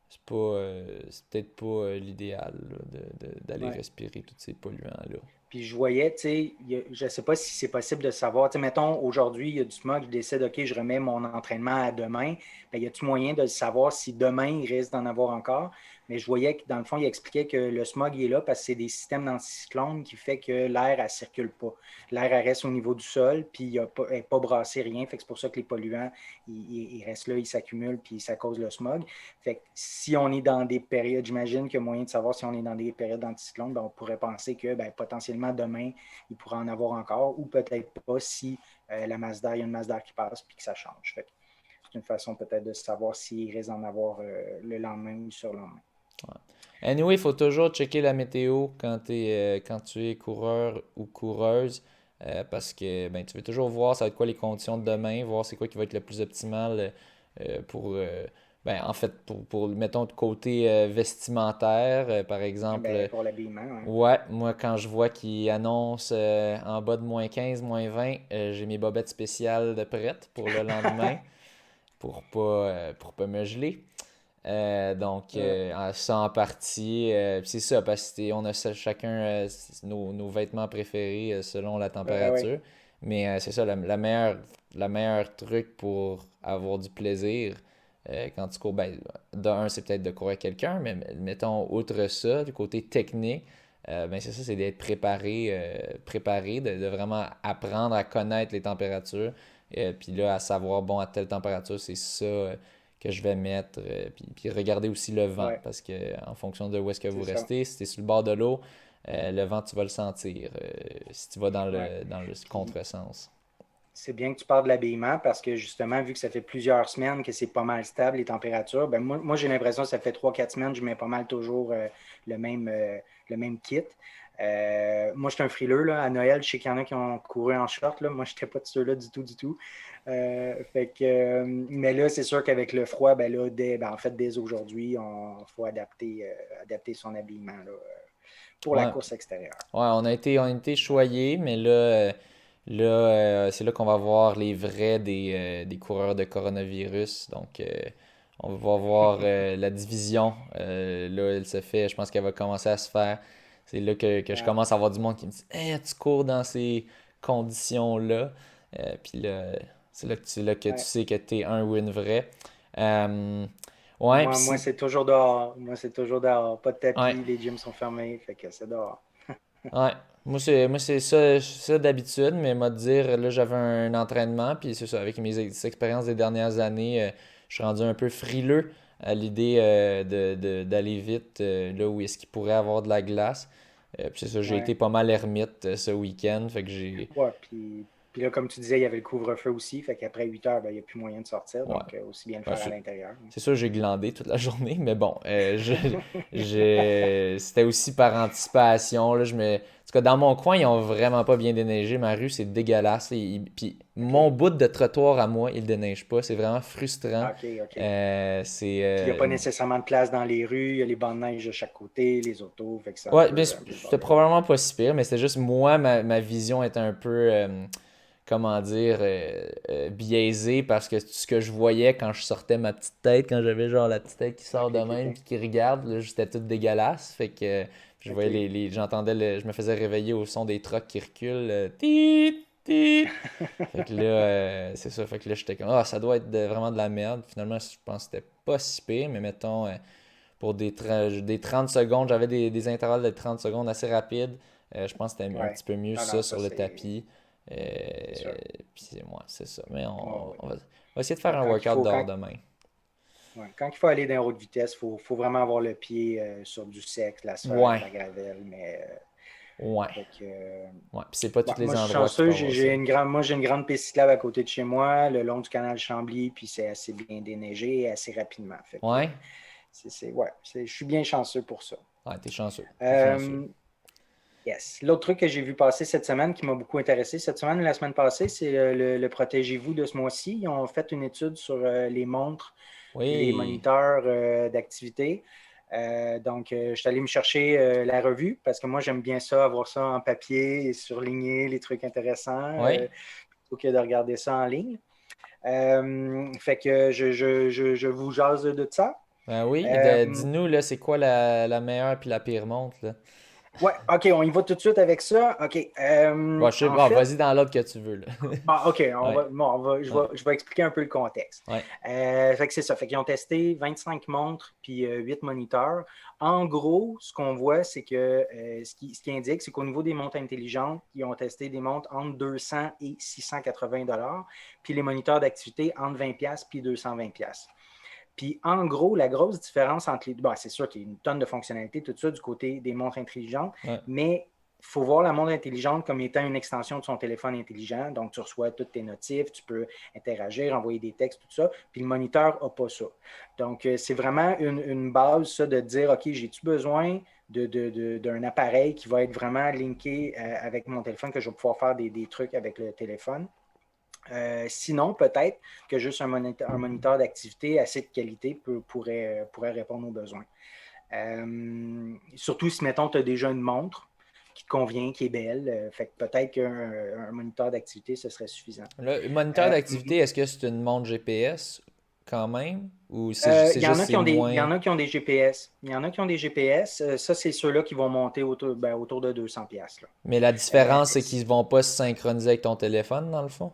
c'est peut-être pas l'idéal là, d'aller ouais. respirer tous ces polluants-là. Puis je voyais, tu sais, je ne sais pas si c'est possible de savoir. Tu sais, mettons, aujourd'hui, il y a du smog, je décide, OK, je remets mon entraînement à demain. Bien, y a-t-il moyen de savoir si demain, il risque d'en avoir encore? Mais je voyais que, dans le fond, il expliquait que le smog, il est là parce que c'est des systèmes d'anticyclone qui fait que l'air, elle ne circule pas. L'air, elle reste au niveau du sol, puis elle n'est pas brassé rien. Fait que c'est pour ça que les polluants, ils restent là, ils s'accumulent, puis ça cause le smog. Fait que si on est dans des périodes, j'imagine qu'il y a moyen de savoir si on est dans des périodes d'anticyclone, ben, on pourrait penser que ben, potentiellement demain, il pourra en avoir encore, ou peut-être pas si il y a une Mazda qui passe puis que ça change. Fait que c'est une façon peut-être de savoir s'il risque d'en avoir le lendemain ou sur le lendemain. Anyway, il faut toujours checker la météo quand tu es coureur ou coureuse parce que ben, tu veux toujours voir ça va être quoi les conditions de demain, voir c'est quoi qui va être le plus optimal pour, ben, en fait, mettons, de côté vestimentaire, par exemple. Ben, pour l'habillement, hein. Ouais, moi, quand je vois qu'ils annoncent en bas de -15, -20, j'ai mes bobettes spéciales de prêtes pour le lendemain pour pas me geler. Ça en partie, puis c'est ça, parce qu'on a chacun nos vêtements préférés selon la Ouais. température. Mais c'est ça, la meilleure truc pour avoir du plaisir quand tu cours, ben, d'un, c'est peut-être de courir avec quelqu'un, mais mettons, outre ça, du côté technique, ben c'est ça, c'est d'être préparé, de vraiment apprendre à connaître les températures. Puis là, à savoir, bon, à telle température, c'est ça que je vais mettre. Puis regarder aussi le vent, Ouais, parce que en fonction de où est-ce que vous c'est ça. restez, si tu es sur le bord de l'eau, le vent, tu vas le sentir si tu vas Ouais. dans le Puis contresens. c'est bien que tu parles de l'habillement parce que justement, vu que ça fait plusieurs semaines que c'est pas mal stable, les températures, ben moi j'ai l'impression que ça fait 3 4 semaines que je mets pas mal toujours le même, euh, le même kit. Moi, je suis un frileux. Là. À Noël, je sais qu'il y en a qui ont couru en short. Là. Moi, je n'étais pas de ceux-là du tout, du tout. Mais là, c'est sûr qu'avec le froid, ben là, en fait, dès aujourd'hui, il faut adapter son habillement là, pour la Ouais, course extérieure. ouais, on a été choyés, mais là, c'est là qu'on va voir les vrais des coureurs de coronavirus. Donc, on va voir la division. Là, elle se fait, je pense qu'elle va commencer à se faire. C'est là que je Ouais, commence à avoir du monde qui me dit Hey, tu cours dans ces conditions-là. Puis là, c'est là que tu ouais. sais que t'es un win vrai. Euh, ouais, puis Moi, c'est toujours dehors. Moi, c'est toujours dehors. Pas de ouais. tapis, les gyms sont fermés, fait que c'est dehors. Ouais. Moi, c'est ça d'habitude, mais moi, te dire, là, j'avais un entraînement, puis c'est ça, avec mes expériences des dernières années, je suis rendu un peu frileux à l'idée d'aller vite là où est-ce qu'il pourrait avoir de la glace. Puis c'est ça, j'ai été Ouais. pas mal ermite ce week-end, fait que Ouais, puis là, comme tu disais, il y avait le couvre-feu aussi, fait qu'après 8 heures, ben, il n'y a plus moyen de sortir, ouais. donc aussi bien le Ouais, faire à l'intérieur. c'est sûr, j'ai glandé toute la journée, mais bon, c'était aussi par anticipation. Là, en tout cas, dans mon coin, ils ont vraiment pas bien déneigé. Ma rue, c'est dégueulasse. Puis mon OK. bout de trottoir à moi, il déneige pas. C'est vraiment frustrant. OK, OK. C'est. Puis il n'y a pas nécessairement de place dans les rues, il y a les bancs de neige de chaque côté, les autos, fait que c'est Ouais, mais un peu le c'était bordel. probablement pas si pire, mais c'était juste moi, ma vision est un peu, comment dire, biaisée parce que ce que je voyais quand je sortais ma petite tête, quand j'avais genre la petite tête qui sort OK, de OK, même OK. puis qui regarde, là, j'étais tout dégueulasse. Fait que je voyais OK. j'entendais je me faisais réveiller au son des trucks qui reculent. Tit, tit. Fait que là, c'est ça. Fait que là, j'étais comme, ah, ça doit être vraiment de la merde. Finalement, je pense que c'était pas si pire, mais mettons, pour des 30 secondes, j'avais des intervalles de 30 secondes assez rapides. Je pense que c'était un Ouais. petit peu mieux Non, ça non, ça sur le tapis. c'est sûr. Puis ouais, c'est ça. Mais Ouais, on va essayer de faire ouais. un workout dehors demain. Ouais, quand il faut aller dans haute vitesse, faut vraiment avoir le pied sur du sec, de l'asphalte, Ouais, la gravelle, mais ouais, fait que, ouais. Puis c'est pas bon, tous moi, les je suis endroits que tu chanceux. peux avoir ça. Moi, j'ai une grande piste cyclable à côté de chez moi, le long du canal Chambly, puis c'est assez bien déneigé et assez rapidement. Fait que, Ouais? ouais, je suis bien chanceux pour ça. Ouais, t'es chanceux. T'es chanceux. Euh, yes. L'autre truc que j'ai vu passer cette semaine qui m'a beaucoup intéressé, cette semaine ou la semaine passée, c'est le Protégez-vous de ce mois-ci. Ils ont fait une étude sur les montres puis les Oui. moniteurs d'activité. Je suis allé me chercher la revue parce que moi, j'aime bien ça, avoir ça en papier et surligner les trucs intéressants Ouais? plutôt que de regarder ça en ligne. Fait que je vous jase de ça. Ben oui. Euh, Dis-nous, là, c'est quoi la meilleure puis la pire montre, là? ouais, OK, on y va tout de suite avec ça. OK. Bon, je sais En pas, fait, vas-y dans l'ordre que tu veux, là. bon, OK, Ouais, ouais, je vais expliquer un peu le contexte. ouais. Fait que c'est ça. Fait qu'ils ont testé 25 montres puis 8 moniteurs. En gros, ce qu'on voit, c'est que ce qui indique, c'est qu'au niveau des montres intelligentes, ils ont testé des montres entre 200 et 680 puis les moniteurs d'activité entre 20 puis 220. Puis en gros, la grosse différence entre les deux, bon, c'est sûr qu'il y a une tonne de fonctionnalités, tout ça, du côté des montres intelligentes, Ouais. mais il faut voir la montre intelligente comme étant une extension de son téléphone intelligent. Donc, tu reçois toutes tes notifs, tu peux interagir, envoyer des textes, tout ça. Puis le moniteur n'a pas ça. Donc, c'est vraiment une base, ça, de dire, OK, j'ai-tu besoin d'un appareil qui va être vraiment linké avec mon téléphone, que je vais pouvoir faire des trucs avec le téléphone. Sinon, peut-être que juste un moniteur d'activité assez de qualité pourrait répondre aux besoins. Surtout si, mettons, tu as déjà une montre qui te convient, qui est belle. Fait que peut-être qu'un moniteur d'activité, ce serait suffisant. Le moniteur Euh, d'activité, est-ce que c'est une montre GPS quand même? Ou c'est Il y en juste a c'est il y moins. en a qui ont des GPS. Il y en a qui ont des GPS. Ça, c'est ceux-là qui vont monter autour de 200 pièces. Mais la différence, c'est qu'ils vont pas se synchroniser avec ton téléphone, dans le fond?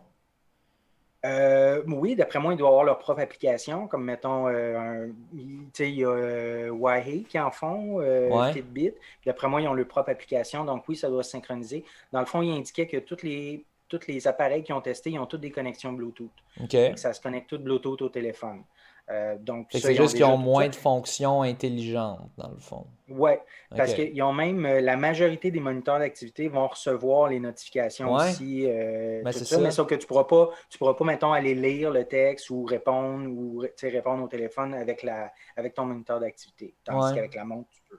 Oui, d'après moi, ils doivent avoir leur propre application, comme mettons, il y a Wahoo qui en font, Ouais. Fitbit. D'après moi, ils ont leur propre application, donc oui, ça doit se synchroniser. Dans le fond, il indiquait que tous les appareils qu'ils ont testés, ils ont toutes des connexions Bluetooth. OK. Fait que ça se connecte tout Bluetooth au téléphone. Donc, Fait que ça, c'est ils ont juste qu'ils ont déjà tout moins ça. de fonctions intelligentes, dans le fond. Ouais, OK. parce qu'ils ont même, la majorité des moniteurs d'activité vont recevoir les notifications Ouais, aussi, ben tout c'est ça, mais ça. sauf que tu pourras pas, mettons, aller lire le texte ou tu sais, répondre au téléphone avec ton moniteur d'activité, tandis Ouais, qu'avec la montre, tu peux.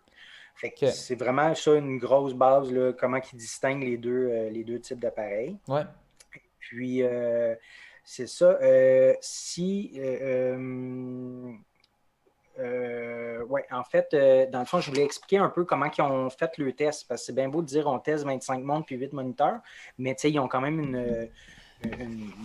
Fait que OK. c'est vraiment ça une grosse base, là, comment ils distinguent les deux types d'appareils. Ouais. Puis, c'est ça. Si ouais, en fait, dans le fond, je voulais expliquer un peu comment ils ont fait le test, parce que c'est bien beau de dire on teste 25 montres puis 8 moniteurs, mais ils ont quand même une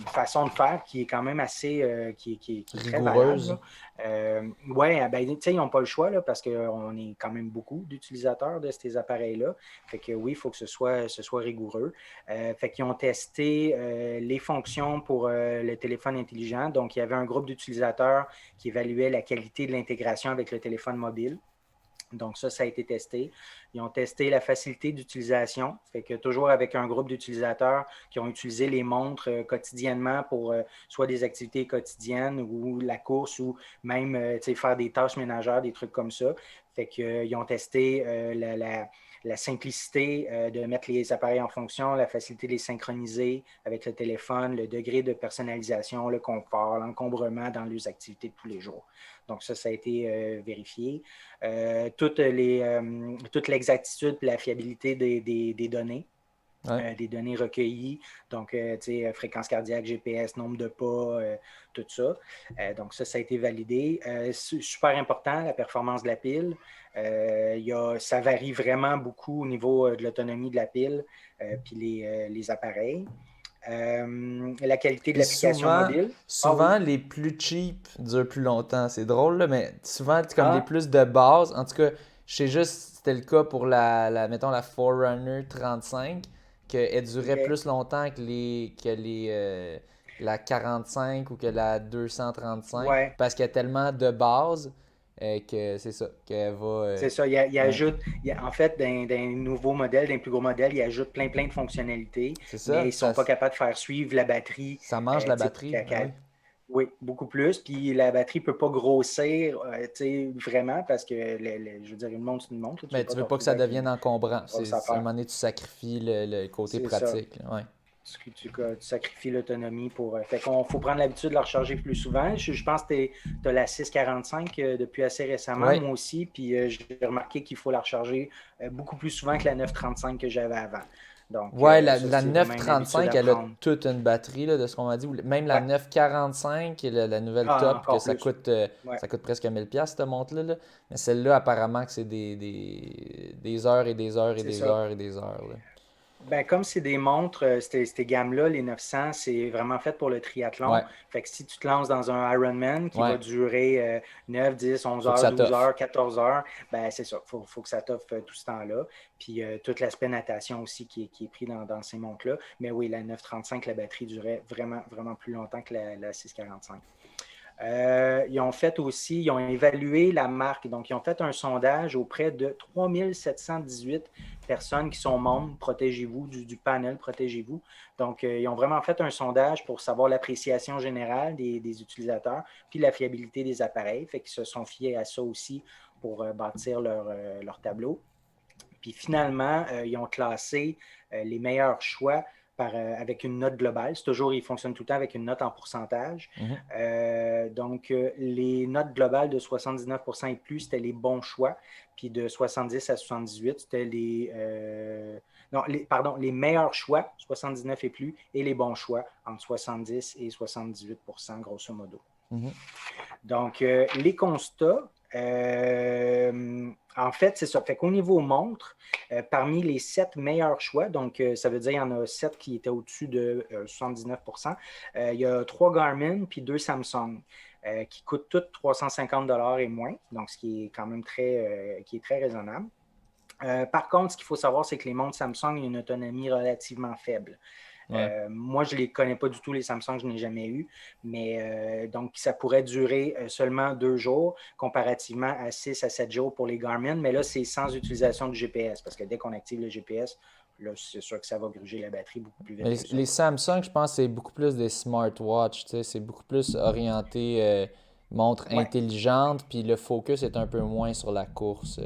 façon de faire qui est quand même assez, qui est très valable. Rigoureuse. Là. Ouais, ben, ils n'ont pas le choix là, parce qu'on est quand même beaucoup d'utilisateurs de ces appareils-là. Fait que oui, il faut que ce soit rigoureux. Fait qu'ils ont testé les fonctions pour le téléphone intelligent. Donc, il y avait un groupe d'utilisateurs qui évaluait la qualité de l'intégration avec le téléphone mobile. Donc, ça a été testé. Ils ont testé la facilité d'utilisation. Fait que toujours avec un groupe d'utilisateurs qui ont utilisé les montres quotidiennement pour soit des activités quotidiennes ou la course ou même faire des tâches ménagères, des trucs comme ça. Fait qu'ils ont testé la simplicité de mettre les appareils en fonction, la facilité de les synchroniser avec le téléphone, le degré de personnalisation, le confort, l'encombrement dans les activités de tous les jours. Donc, ça a été vérifié. Toute l'exactitude et la fiabilité des données. Ouais. Des données recueillies, donc fréquence cardiaque, GPS, nombre de pas, tout ça. Donc ça a été validé. Super important, la performance de la pile. Ça varie vraiment beaucoup au niveau de l'autonomie de la pile, puis les appareils. La qualité de Puis l'application souvent, mobile. Ah oui. souvent, les plus cheap durent plus longtemps. C'est drôle, là, mais souvent, comme les Ah, plus de base, en tout cas, je sais juste, c'était le cas pour mettons, la Forerunner 35, qu'elle durait OK. plus longtemps la 45 ou que la 235, Ouais. parce qu'il y a tellement de base que c'est ça, qu'elle va... C'est ça, ouais, en fait, d'un nouveau modèle, d'un plus gros modèle, il ajoute plein de fonctionnalités, c'est ça, mais ils ne sont pas capables de faire suivre la batterie. ça mange la Tu sais, batterie, ben oui. oui, beaucoup plus. Puis la batterie ne peut pas grossir tu sais, vraiment parce que, je veux dire, une montre, c'est une montre. Tu ne Mais veux pas tu te veux pas que ça retrouver avec devienne une encombrant. grosse À un affaire. moment donné, tu sacrifies le côté C'est ça. pratique, là. Ouais. Tu sacrifies l'autonomie pour. Fait qu'on faut prendre l'habitude de la recharger plus souvent. Je pense que tu as la 645 depuis assez récemment, Ouais. moi aussi, puis j'ai remarqué qu'il faut la recharger beaucoup plus souvent que la 935 que j'avais avant. Donc, Ouais, ça, la c'est vraiment une habitude 935, à elle a prendre. toute une batterie, là, de ce qu'on m'a dit. Même la Ouais. 945, qui est la nouvelle Ah, top, que encore plus. Ouais. ça coûte presque 1000$, cette montre-là. Là. Mais celle-là, apparemment, que c'est des heures et des heures et C'est des ça. heures et des heures. Là. Ben, comme c'est des montres, ces gammes-là, les 900, c'est vraiment fait pour le triathlon. Ouais, Fait que si tu te lances dans un Ironman qui va ouais. durer 9, 10, 11 Faut que heures, ça 12 t'offre. heures, 14 heures, ben c'est ça. Faut que ça t'offre tout ce temps-là. Puis tout l'aspect natation aussi qui est pris dans ces montres-là. Mais oui, la 935, la batterie durait vraiment plus longtemps que la 645. Ils ont évalué la marque. Donc, ils ont fait un sondage auprès de 3718 personnes qui sont membres, protégez-vous, du panel, protégez-vous. Donc, ils ont vraiment fait un sondage pour savoir l'appréciation générale des utilisateurs, puis la fiabilité des appareils. Fait qu'ils se sont fiés à ça aussi pour bâtir leur tableau. Puis finalement, ils ont classé les meilleurs choix avec une note globale. C'est toujours, ils fonctionnent tout le temps avec une note en pourcentage. Mhm. Donc, les notes globales de 79 et plus, c'était les bons choix. Puis de 70 à 78, c'était non, pardon, les meilleurs choix, 79 et plus, et les bons choix, entre 70 et 78 grosso modo. Mhm. Donc, les constats, en fait, c'est ça. Fait qu'au niveau montre, parmi les 7 meilleurs choix, donc ça veut dire qu'il y en a 7 qui étaient au-dessus de 79 il y a 3 Garmin puis 2 Samsung qui coûtent toutes 350 et moins, donc ce qui est quand même qui est très raisonnable. Par contre, ce qu'il faut savoir, c'est que les montres Samsung ont une autonomie relativement faible. Ouais. Moi, je ne les connais pas du tout, les Samsung, je n'ai jamais eu. Mais donc, ça pourrait durer seulement 2 jours, comparativement à 6 à 7 jours pour les Garmin. Mais là, c'est sans utilisation du GPS, parce que dès qu'on active le GPS, là, c'est sûr que ça va gruger la batterie beaucoup plus Mais vite que ça. les Samsung, je pense, c'est beaucoup plus des smartwatches. Tu sais, c'est beaucoup plus orienté. montre Ouais, intelligente, puis le focus est un peu moins sur la course.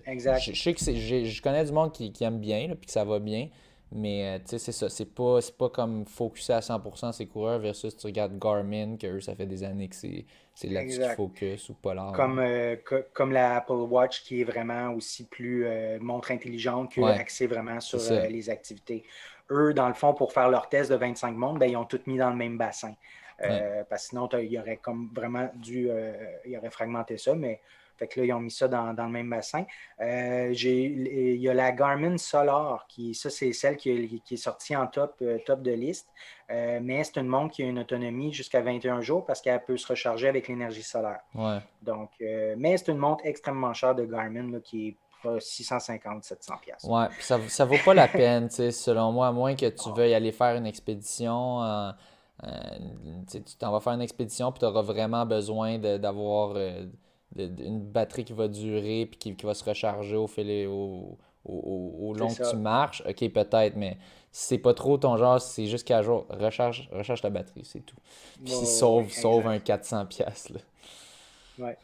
exact. Je sais que je connais du monde qui aime bien, là, puis que ça va bien, mais tu sais, c'est ça. C'est pas comme focusé à 100% ses coureurs versus tu regardes Garmin, que eux, ça fait des années que c'est là-dessus qu'ils Exact. focus, ou Polar. Comme la Apple Watch qui est vraiment aussi plus montre intelligente que Ouais, axée vraiment c'est sur ça. les activités. Eux, dans le fond, pour faire leur test de 25 montres, ben, ils ont tout mis dans le même bassin. Ouais. Parce que sinon, il y aurait comme vraiment il aurait fragmenté ça, mais fait que là, ils ont mis ça dans le même bassin. Il y a la Garmin Solar, ça, c'est celle qui est sortie en top de liste. Mais c'est une montre qui a une autonomie jusqu'à 21 jours parce qu'elle peut se recharger avec l'énergie solaire. Ouais. Donc, mais c'est une montre extrêmement chère de Garmin là, qui est 650-700$. Ouais, puis ça vaut pas la peine, tu sais, selon moi, à moins que tu veuilles aller faire une expédition. Tu sais, tu t'en vas faire une expédition, puis tu auras vraiment besoin d'avoir une batterie qui va durer, puis qui va se recharger au C'est long que tu ça. marches. Ok, peut-être, mais si c'est pas trop ton genre, si c'est juste qu'à jour, recharge ta batterie, c'est tout. Puis Oui, sauve un exact. 400$, là. Ouais.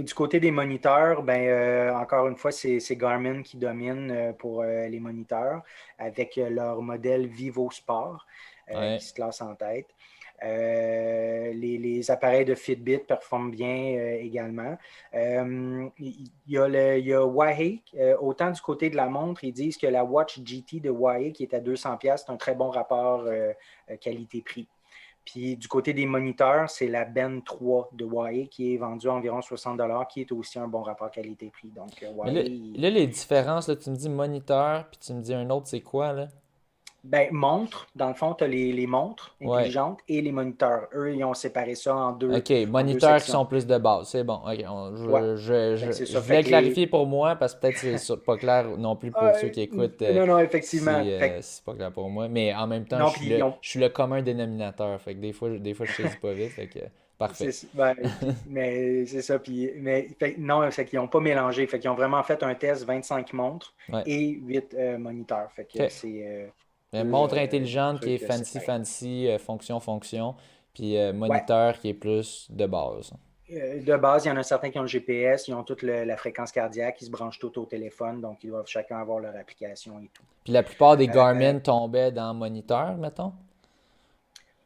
Du côté des moniteurs, ben, encore une fois, c'est Garmin qui domine pour les moniteurs avec leur modèle Vivo Sport qui Ouais. se classe en tête. Les appareils de Fitbit performent bien également. Il y a Huawei. Autant du côté de la montre, ils disent que la Watch GT de Huawei, qui est à 200$, c'est un très bon rapport qualité-prix. Puis du côté des moniteurs, c'est la Ben 3 de Huawei qui est vendue à environ 60$, qui est aussi un bon rapport qualité-prix. Donc, Mais Huawei, là, les différences, là, tu me dis moniteur, puis tu me dis un autre, c'est quoi, là? ben, montres, dans le fond, tu as les montres Ouais. intelligentes et les moniteurs. Eux, ils ont séparé ça OK, en deux moniteurs qui sections. sont plus de base, c'est bon. OK, Ouais. Fait que c'est je ça. Fait voulais que les. clarifier pour moi parce que peut-être pas clair non plus pour ceux qui écoutent Non, non, effectivement. si c'est pas clair pour moi. Mais en même temps, Non, puis ils ont. je suis le commun dénominateur. Fait que des fois je saisis pas vite. Fait que parfait. Ben, mais c'est ça. Puis, mais, non, c'est qu'ils n'ont pas mélangé. Fait qu'ils ont vraiment fait un test 25 montres Ouais. et 8 moniteurs. Fait que OK. c'est Montre deux intelligente qui est trucs fancy séparés. fancy, fonction. Puis Ouais. moniteur qui est plus de base. De base, il y en a certains qui ont le GPS, ils ont toute la fréquence cardiaque, ils se branchent tout au téléphone, donc ils doivent chacun avoir leur application et tout. Puis la plupart des Euh, Garmin tombaient dans moniteur, mettons.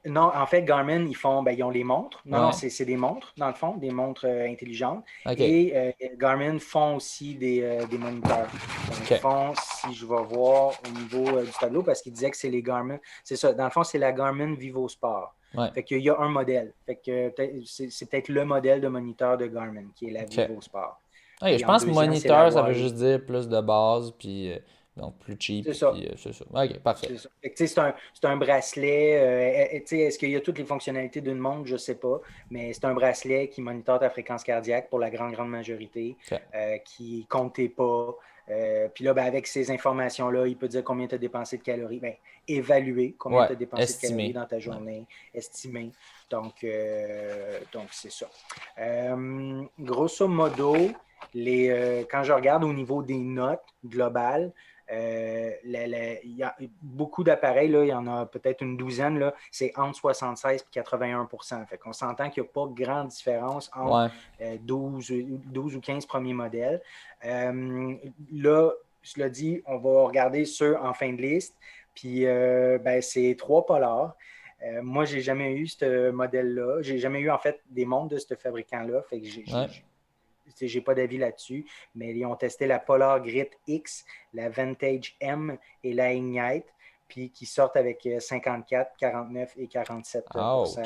non, en fait, Garmin, ils ont les montres. Non, non, Ouais. c'est des montres, dans le fond, des montres intelligentes. OK. Et Garmin font aussi des moniteurs. Dans le OK. fond, si je vais voir au niveau du tableau, parce qu'il disait que c'est les Garmin, c'est ça, dans le fond, c'est la Garmin Vivo Sport. Ouais. Fait qu'il y a un modèle. Fait que c'est peut-être le modèle de moniteur de Garmin, qui est la OK. Vivo Sport. Ok, je Puis en pense que deuxième, c'est la moniteur, ça veut Huawei. juste dire plus de base, puis donc plus C'est cheap, ça. puis c'est ça. Ok, parfait. C'est ça. Fait que, c'est un bracelet. Est-ce qu'il y a toutes les fonctionnalités d'une montre? Je ne sais pas. Mais c'est un bracelet qui monitore ta fréquence cardiaque pour la grande majorité, Ok. qui compte tes pas. Puis là, ben, avec ces informations-là, il peut dire combien tu as dépensé de calories. Ben, évaluer combien Ouais, tu as dépensé de calories estimé. dans ta Ouais. journée, estimer. Donc c'est ça. Grosso modo, quand je regarde au niveau des notes globales, il y a beaucoup d'appareils, là, il y en a peut-être une douzaine, là, c'est entre 76 et 81%. Fait qu'on s'entend qu'il n'y a pas grande différence entre Ouais. 12 ou 15 premiers modèles. Là, cela dit, on va regarder ceux en fin de liste. Puis, ben, c'est trois polars. Moi, j'ai jamais eu ce modèle-là. J'ai jamais eu, en fait, des montres de ce fabricant-là. Fait que Ouais. j'ai pas d'avis là-dessus, mais ils ont testé la Polar Grit X, la Vantage M et la Ignite, puis qui sortent avec 54, 49 et 47% Ouch.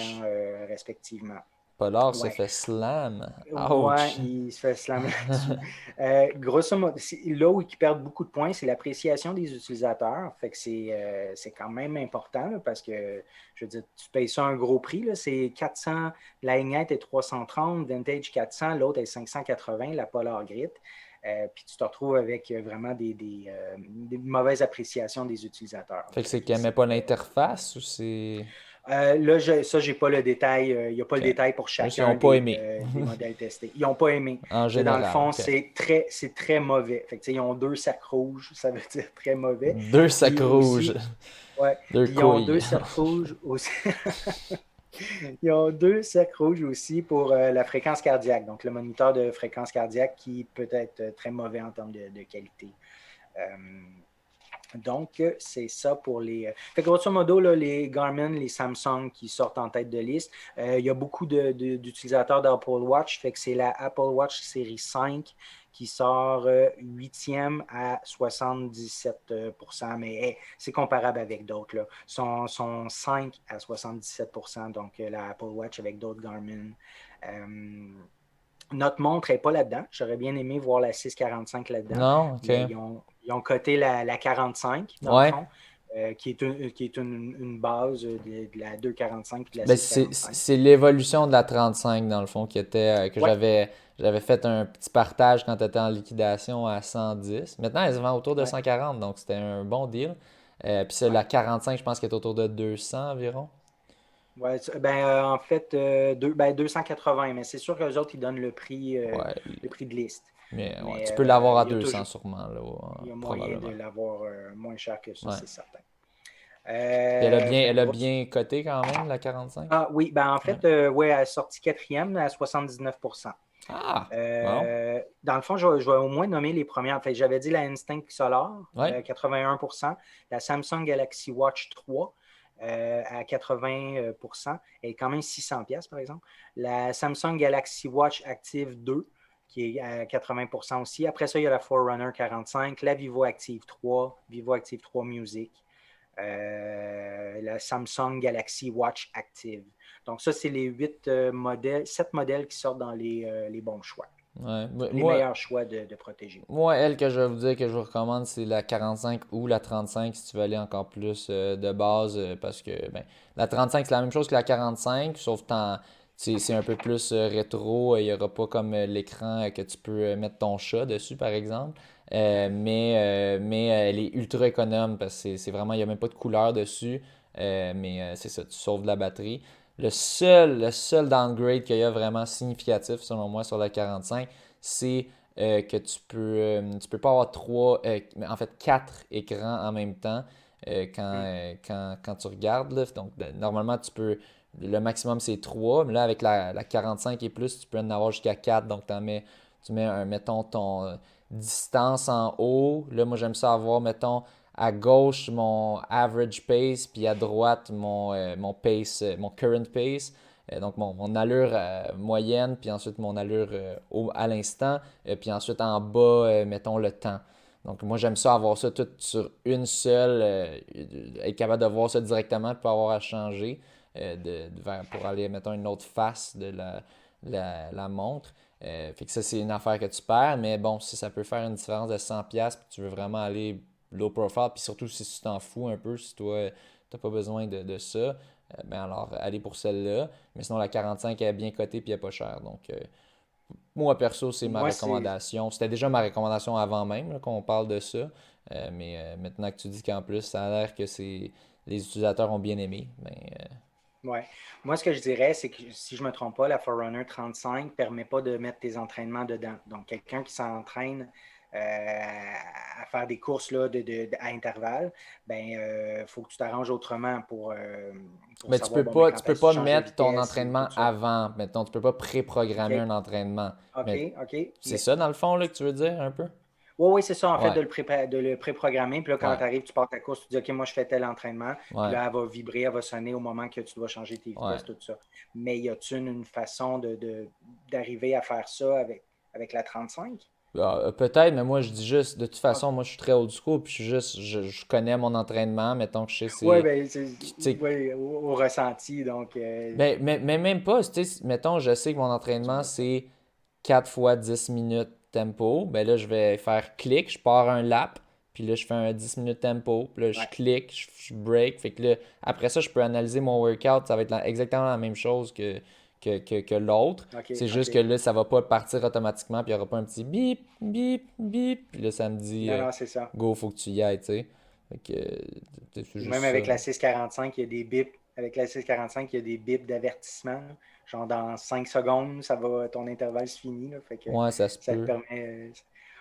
respectivement. Polar se Ouais. fait slam. Ouais, Ouch. il se fait slammer là-dessus. Grosso modo, là où ils perdent beaucoup de points, c'est l'appréciation des utilisateurs. Fait que c'est quand même important là, parce que, je veux dire, tu payes ça un gros prix. Là, c'est 400, la Ignite est 330, Vintage 400, l'autre est 580, la Polar Grit. Puis tu te retrouves avec vraiment des mauvaises appréciations des utilisateurs. Fait que c'est Fait qu'il que aimait c'est, pas l'interface ou c'est. là, ça, j'ai pas le détail. Il n'y a pas le Ok. détail pour Juste, ils chacun ont pas aimé. des modèles testés. Ils n'ont pas aimé. En Dans le général. fond, Ok. c'est très mauvais. Fait que, ils ont deux sacs rouges, ça veut dire très mauvais. Deux sacs Puis rouges. aussi, ouais, Deux puis ils ont deux couilles. sacs rouges aussi. Ils ont deux cercles rouges aussi pour la fréquence cardiaque, donc le moniteur de fréquence cardiaque qui peut être très mauvais en termes de qualité. Euh, donc, c'est ça pour les. Fait que grosso modo, là, les Garmin, les Samsung qui sortent en tête de liste. Il y a beaucoup d'utilisateurs d'Apple Watch. Fait que c'est la Apple Watch série 5 qui sort 8e à 77%. Mais hey, c'est comparable avec d'autres. Là. Sont 5 à 77%. Donc, la Apple Watch avec d'autres Garmin. Notre montre n'est pas là-dedans. J'aurais bien aimé voir la 645 là-dedans, Non? OK. mais ils ont coté la 45, dans le Ouais. fond, qui est une base de la 245 et de la Ben, 645. c'est l'évolution de la 35 dans le fond qui était que Ouais, j'avais fait un petit partage quand tu étais en liquidation à 110. Maintenant, elle se vend autour de ouais, 140, donc c'était un bon deal. Puis c'est ouais. la 45, je pense qu'elle est autour de 200 environ. Ouais, en fait, 280, mais c'est sûr que les autres, ils donnent Ouais, le prix de liste. mais ouais, Mais tu peux l'avoir à il y a 200 toujours sûrement, là, il y a moyen de probablement. l'avoir moins cher que ça, Ouais. c'est certain. Puis Fait que elle a grosso bien coté quand même, la 45. Ah oui, ben en Ouais. fait, ouais, elle est sortie quatrième à 79%. Ah, bon. Dans le fond, je vais au moins nommer les premières. En fait, j'avais dit la Instinct Solar, Ouais. 81%, la Samsung Galaxy Watch 3 à 80%, elle est quand même 600 pièces par exemple. La Samsung Galaxy Watch Active 2 qui est à 80% aussi. Après ça, il y a la Forerunner 45, la Vivo Active 3, Vivo Active 3 Music, la Samsung Galaxy Watch Active. Donc, ça, c'est les 7 modèles qui sortent dans les bons choix, Ouais. les meilleurs choix de protéger. Moi, elle que je vais vous dire que je vous recommande, c'est la 45 ou la 35 si tu veux aller encore plus de base parce que ben, la 35 c'est la même chose que la 45, sauf que c'est un peu plus rétro. Il n'y aura pas comme l'écran que tu peux mettre ton chat dessus, par exemple. Mais elle est ultra économe parce que c'est vraiment, il n'y a même pas de couleur dessus. Mais c'est ça, tu sauves de la batterie. Le seul downgrade qu'il y a vraiment significatif, selon moi, sur la 45, c'est que tu peux pas avoir en fait quatre écrans en même temps Mm. quand tu regardes. Là. Donc, normalement, le maximum c'est 3, mais là, avec la 45 et plus, tu peux en avoir jusqu'à 4. Donc, tu mets, mettons, ton distance en haut. Là, moi, j'aime ça avoir, mettons, à gauche mon average pace, puis à droite mon pace, mon current pace. Donc mon allure moyenne, puis ensuite mon allure à l'instant, puis ensuite en bas, mettons le temps. Donc moi j'aime ça avoir ça tout sur une seule, être capable de voir ça directement, pas avoir à changer pour aller, mettons, une autre face de la montre. Fait que ça c'est une affaire que tu perds, mais bon, si ça peut faire une différence de 100$, puis tu veux vraiment aller low profile, puis surtout si tu t'en fous un peu, si toi t'as pas besoin de ça, ben alors allez pour celle-là. Mais sinon, la 45 est bien cotée et elle est pas chère. Donc, moi, perso, c'est ma Moi, c'est. recommandation. C'était déjà ma recommandation avant même là, qu'on parle de ça. Mais maintenant que tu dis qu'en plus, ça a l'air que les utilisateurs ont bien aimé. Ben, Ouais. Moi, ce que je dirais, c'est que si je ne me trompe pas, la Forerunner 35 ne permet pas de mettre tes entraînements dedans. Donc, quelqu'un qui s'entraîne à faire des courses là, à intervalles, ben, faut que tu t'arranges autrement pour mais tu savoir peux bon, ben, pas, tu quand peux est-ce que tu pas changes de mettre ton vitesse et tout entraînement ça. avant. Mettons, tu peux pas préprogrammer OK, un entraînement. OK, Mais OK. c'est ça, dans le fond, là, que tu veux dire un peu? Oui, oui, c'est ça, en fait, Ouais, de le pré-programmer. Puis là, quand ouais, tu arrives, tu pars ta course, tu dis, OK, moi, je fais tel entraînement. Puis ouais, là, elle va vibrer, elle va sonner au moment que tu dois changer tes ouais. vitesses, tout ça. Mais y a-t-il une façon d'arriver à faire ça avec la 35? Peut-être, mais moi je dis juste, de toute Ah, façon, moi je suis très old school, puis je connais mon entraînement, mettons que je sais oui, c'est. ben, Tu sais, ouais, au ressenti. Donc, mais même pas, tu sais, mettons, je sais que mon pas besoin entraînement de ça. c'est 4 fois 10 minutes tempo, ben là je vais faire clic, je pars un lap, puis là je fais un 10 minutes tempo, puis là je Ouais, clique, je break, fait que là, après ça je peux analyser mon workout, ça va être exactement la même chose que l'autre. OK, C'est juste que OK. là, ça va pas partir automatiquement, puis il n'y aura pas un petit bip, bip, bip, puis là, ça me dit Non, non, c'est ça. go, faut que tu y ailles, tu sais. Fait que c'est Ou juste même ça. avec la 645, il y a des bips. Avec la 645, il y a des bips d'avertissement. Là. Genre dans 5 secondes, ton intervalle se finit. Là. Fait que Ouais, ça se ça te peut. permet.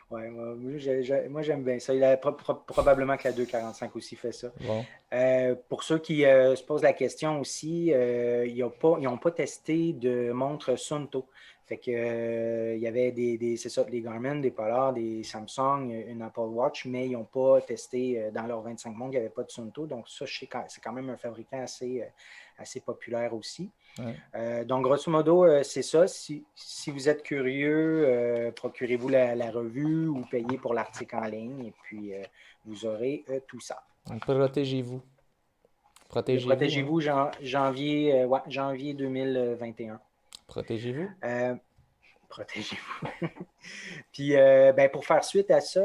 Ouais, moi, j'aime bien ça. Probablement que la 245 aussi fait ça. Bon. Pour ceux qui se posent la question aussi, ils n'ont pas testé de montre Sunto. Fait que, il y avait c'est ça, des Garmin, des Polar, des Samsung, une Apple Watch, mais ils n'ont pas testé dans leurs 25 montres, il n'y avait pas de Sunto. Donc, ça, je sais c'est quand même un fabricant assez populaire aussi. Ouais. Donc, grosso modo, c'est ça. Si vous êtes curieux, procurez-vous la revue ou payez pour l'article en ligne et puis vous aurez tout ça. Donc, protégez-vous. Protégez-vous, hein? Protégez-vous, janvier 2021. Protégez-vous. Protégez-vous. Puis, ben, pour faire suite à ça,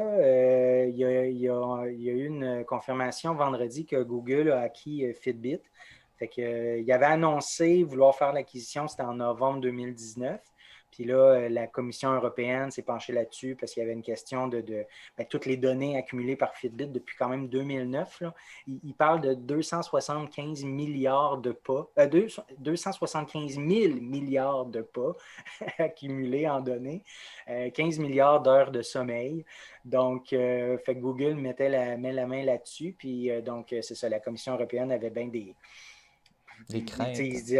il y a eu une confirmation vendredi que Google a acquis Fitbit. Fait que, il avait annoncé vouloir faire l'acquisition, c'était en novembre 2019. Puis là, la Commission européenne s'est penchée là-dessus parce qu'il y avait une question de toutes les données accumulées par Fitbit depuis quand même 2009. Là. Il parle de 275 milliards de pas, 275 000 milliards de pas accumulés en données, 15 milliards d'heures de sommeil. Donc, fait que Google met la main là-dessus. Puis, donc, c'est ça, la Commission européenne avait bien des craintes. Il se dit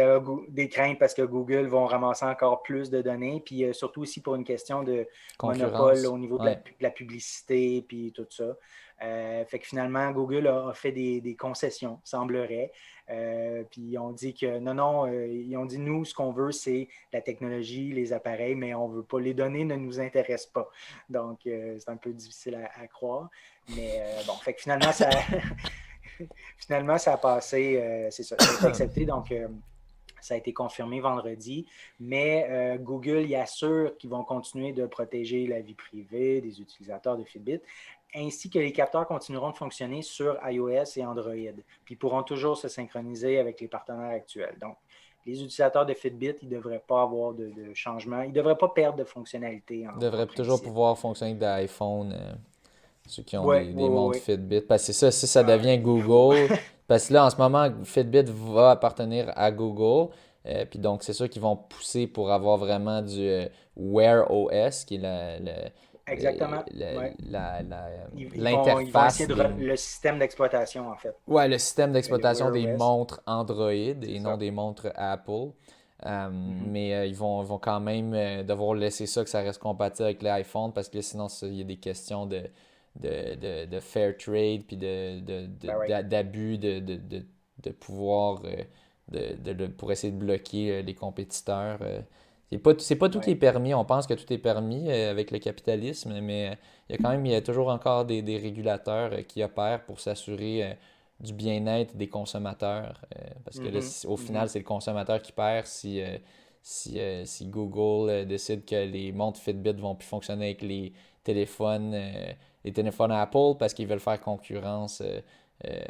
des craintes parce que Google vont ramasser encore plus de données, puis surtout aussi pour une question de monopole au niveau de la publicité, puis tout ça. Fait que finalement, Google a fait des concessions, semblerait. Puis ils ont dit que non, ils ont dit nous, ce qu'on veut, c'est la technologie, les appareils, mais on veut pas, les données ne nous intéressent pas. Donc, c'est un peu difficile à croire. Mais bon, fait que finalement, ça. Finalement, ça a passé, c'est ça, ça a été accepté, donc ça a été confirmé vendredi, mais Google y assure qu'ils vont continuer de protéger la vie privée des utilisateurs de Fitbit, ainsi que les capteurs continueront de fonctionner sur iOS et Android, puis pourront toujours se synchroniser avec les partenaires actuels. Donc, les utilisateurs de Fitbit, ils ne devraient pas avoir de changement, ils ne devraient pas perdre de fonctionnalité. Ils devraient toujours pouvoir fonctionner avec des iPhones. Ceux qui ont des Ouais. montres Fitbit. Parce que c'est ça, si ça devient Google, parce que là, en ce moment, Fitbit va appartenir à Google. Puis donc, c'est sûr qu'ils vont pousser pour avoir vraiment du Wear OS, qui est exactement. l'interface. Ils vont essayer le système d'exploitation, en fait. Ouais, le système d'exploitation des OS. montres Android et non des montres Apple. Mais ils vont quand même devoir laisser ça, que ça reste compatible avec l'iPhone, parce que là, sinon, il y a des questions de fair trade, puis d'abus de pouvoir pour essayer de bloquer les compétiteurs. C'est pas tout qui est permis. On pense que tout est permis avec le capitalisme, mais il y a toujours encore des régulateurs qui opèrent pour s'assurer du bien-être des consommateurs. Parce que là, au final, c'est le consommateur qui perd si Google décide que les montres Fitbit vont plus fonctionner avec les téléphones Apple parce qu'ils veulent faire concurrence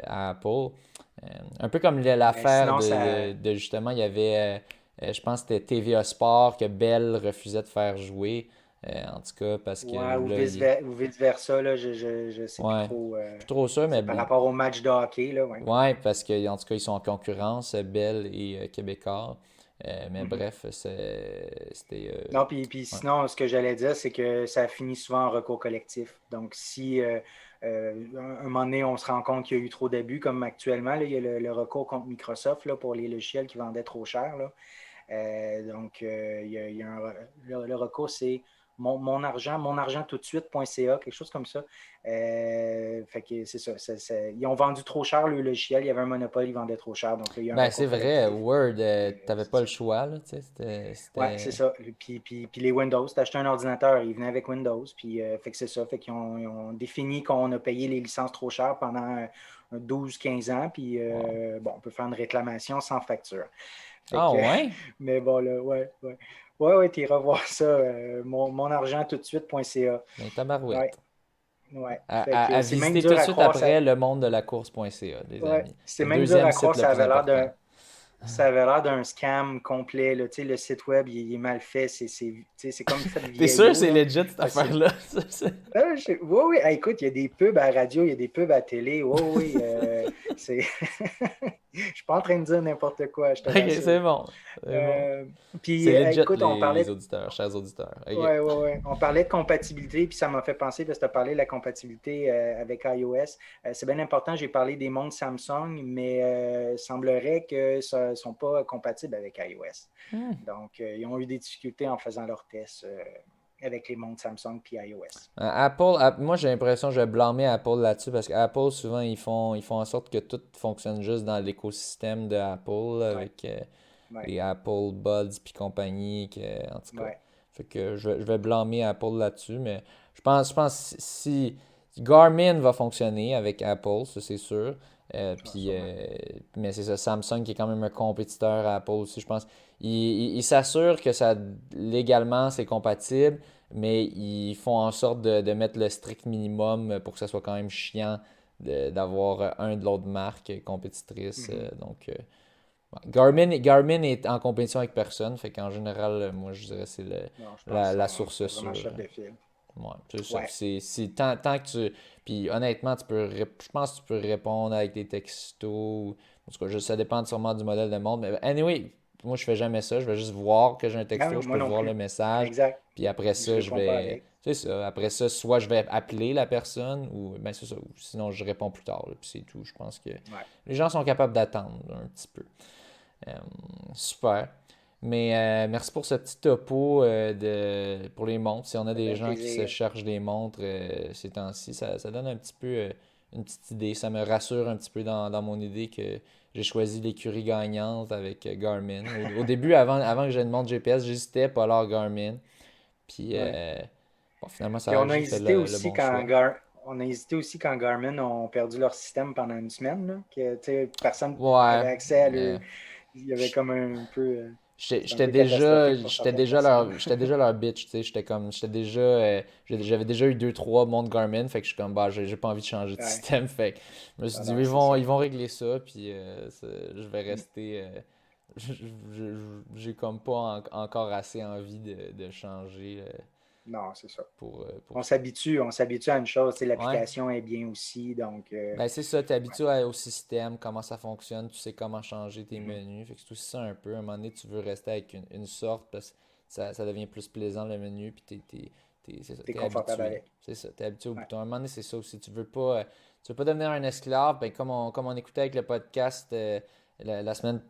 à Apple. Un peu comme l'affaire de justement, il y avait, je pense que c'était TVA Sport que Bell refusait de faire jouer. En tout cas, parce que. Ouais, ou vice-versa, là, je sais plus trop. Plus trop sûr, mais. Par rapport au match de hockey, là, ouais. Ouais, parce qu'en tout cas, ils sont en concurrence, Bell et Québécois. Mais bref, c'était. Non, puis sinon, ce que j'allais dire, c'est que ça finit souvent en recours collectif. Donc, si un moment donné, on se rend compte qu'il y a eu trop d'abus, comme actuellement, là, il y a le recours contre Microsoft là, pour les logiciels qui vendaient trop cher. Là. Donc, il y a le recours, c'est mon argent tout de suite.ca, quelque chose comme ça. Fait que c'est ça, ils ont vendu trop cher le logiciel, il y avait un monopole, ils vendaient trop cher. Donc, il y a un c'est vrai, Word, t'avais pas le choix. Là, oui, c'est ça. Puis les Windows, tu acheté un ordinateur, il venait avec Windows. Puis fait que c'est ça. Fait qu'ils ont défini qu'on a payé les licences trop cher pendant 12-15 ans. Puis bon, on peut faire une réclamation sans facture. Ouais? Mais bon, là, ouais, tu iras voir ça. Monargent tout de suite.ca. Ben, tabarouette. Ouais. À visiter tout de suite après le monde de la course.ca, les amis. C'est même dur à croire, ça avait l'air d'un scam complet. Là. Le site web, il est mal fait. C'est comme fait vieillot. T'es sûr que c'est legit cette affaire-là? Oui. Écoute, il y a des pubs à la radio, il y a des pubs à la télé. Oui. Je suis pas en train de dire n'importe quoi, je te Ok, rassure. c'est bon. C'est bon. Euh, puis, C'est legit, écoute, on les parlait. auditeurs, chers auditeurs. Ok. Ouais, ouais, ouais. On parlait de compatibilité, puis ça m'a fait penser, parce que tu as parlé de la compatibilité avec iOS. C'est bien important, j'ai parlé des montres Samsung, mais il semblerait que ça ne sont pas compatibles avec iOS. Hmm. Donc, ils ont eu des difficultés en faisant leurs tests avec les montres Samsung puis iOS. Moi j'ai l'impression que je vais blâmer Apple là-dessus parce qu'Apple, souvent, ils font en sorte que tout fonctionne juste dans l'écosystème de Apple là, Ouais, avec ouais, les Apple Buds puis compagnie. En tout cas, ouais. fait que je vais blâmer Apple là-dessus, mais je pense si Garmin va fonctionner avec Apple, ça c'est sûr. Ah, Puis, sûrement. mais c'est ça, Samsung qui est quand même un compétiteur à Apple aussi, je pense. Il s'assure que ça légalement c'est compatible, mais ils font en sorte de mettre le strict minimum pour que ça soit quand même chiant d'avoir un de l'autre marque compétitrice. Mhm. Donc, ouais. Garmin est en compétition avec personne, fait qu'en général, moi je dirais que c'est Non, je pense la, qu'ils la sont, source sont vraiment sûre. chef de file. Ouais, c'est ça. Ouais. Tant que tu. Puis honnêtement, je pense que tu peux répondre avec des textos. En tout cas, ça dépend sûrement du modèle de montre. Mais anyway, moi je fais jamais ça. Je vais juste voir que j'ai un Ah texto, non, je peux moi non voir le plus. message. Exact. Puis après Je ça, je réponds pas vais. avec. C'est ça. Après ça, soit je vais appeler la personne ou ben c'est ça. Ou sinon je réponds plus tard. Là, puis c'est tout. Je pense que Ouais. les gens sont capables d'attendre un petit peu. Euh, super. Mais merci pour ce petit topo pour les montres. Si on a Ça fait des bien gens qui se plaisir. cherchent des montres ces temps-ci, ça donne un petit peu une petite idée. Ça me rassure un petit peu dans mon idée que j'ai choisi l'écurie gagnante avec Garmin. Au début, avant que j'aie une montre GPS, j'hésitais Polar Garmin. Puis Ouais. bon, finalement, Puis j'ai fait le bon choix. on a hésité aussi quand Garmin ont perdu leur système pendant une semaine, là, que tu sais, personne Ouais, avait accès à le. mais Il y avait comme un peu. C'était un J'étais peu déjà, catastrophique pour j'étais certaines déjà personnes. leur, j'étais déjà leur bitch, tu sais. J'avais déjà eu deux trois montres Garmin, fait que je suis comme, bah, j'ai pas envie de changer de Ouais. système, fait que je me suis Ah dit, non, ils c'est vont, ça. ils vont régler ça, puis je vais Mm. rester, je- j'ai comme pas encore assez envie de changer Non, c'est ça. pour ça. On s'habitue à une chose, tu sais, Ouais. l'application est bien aussi, donc Ben c'est ça, t'es ouais. habitué au système, comment ça fonctionne, tu sais comment changer tes Mhm. menus. Fait que c'est aussi ça un peu. À un moment donné, tu veux rester avec une sorte parce que ça devient plus plaisant le menu, puis c'est ça, T'es t'es confortable habitué. avec. C'est ça, t'es habitué au Ouais. bouton. À un moment donné, c'est ça aussi. Tu veux pas devenir un esclave, ben comme on écoutait avec le podcast la semaine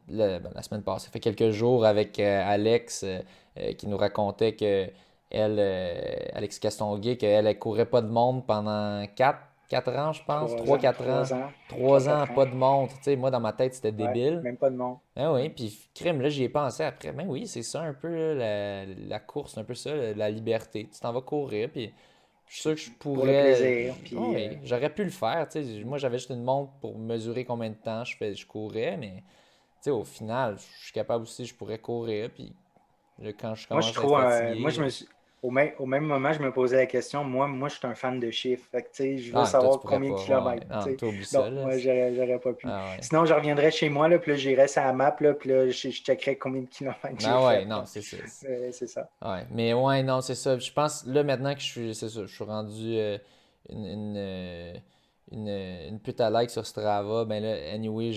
passée, ça fait quelques jours avec Alex qui nous racontait que Alex Castonguay, elle courait pas de monde pendant 4 ans, je pense. 3 4 ans. 3 ans, trois 3 ans, quatre ans. pas de montre. Tu sais, moi, dans ma tête, c'était Ouais, débile. même pas de monde. Ben oui, Ouais. puis crime, là, j'y ai pensé après. Ben oui, c'est ça un peu, là, la course, un peu ça, la liberté. Tu t'en vas courir, puis je suis sûr que je Pour le pourrais. plaisir, Oh puis oui, j'aurais pu le faire. Tu sais, moi, j'avais juste une montre pour mesurer combien de temps je courais, mais tu sais, au final, je suis capable aussi, je pourrais courir, puis là, quand je moi, je commence à être trouve, moi, je fatigué. me suis, au même moment, je me posais la question, moi, je suis un fan de chiffres. Fait que, tu sais, je veux Ah, toi, tu savoir pourrais combien de pas. Ouais, kilomètres. ouais. Non, Tu sais. toi, oublie ça, Non, là. moi, j'aurais pas pu. Ah ouais. Sinon, je reviendrais chez moi, là, puis là, j'irais sur la map, là, puis là, je checkerais combien de kilomètres j'ai Ben ouais, fait. non, Là. c'est ça. C'est ça. Ouais, mais ouais, non, c'est ça. Je pense, là, maintenant que c'est ça, je suis rendu une, une, euh, une pute à like sur Strava, ben là, anyway,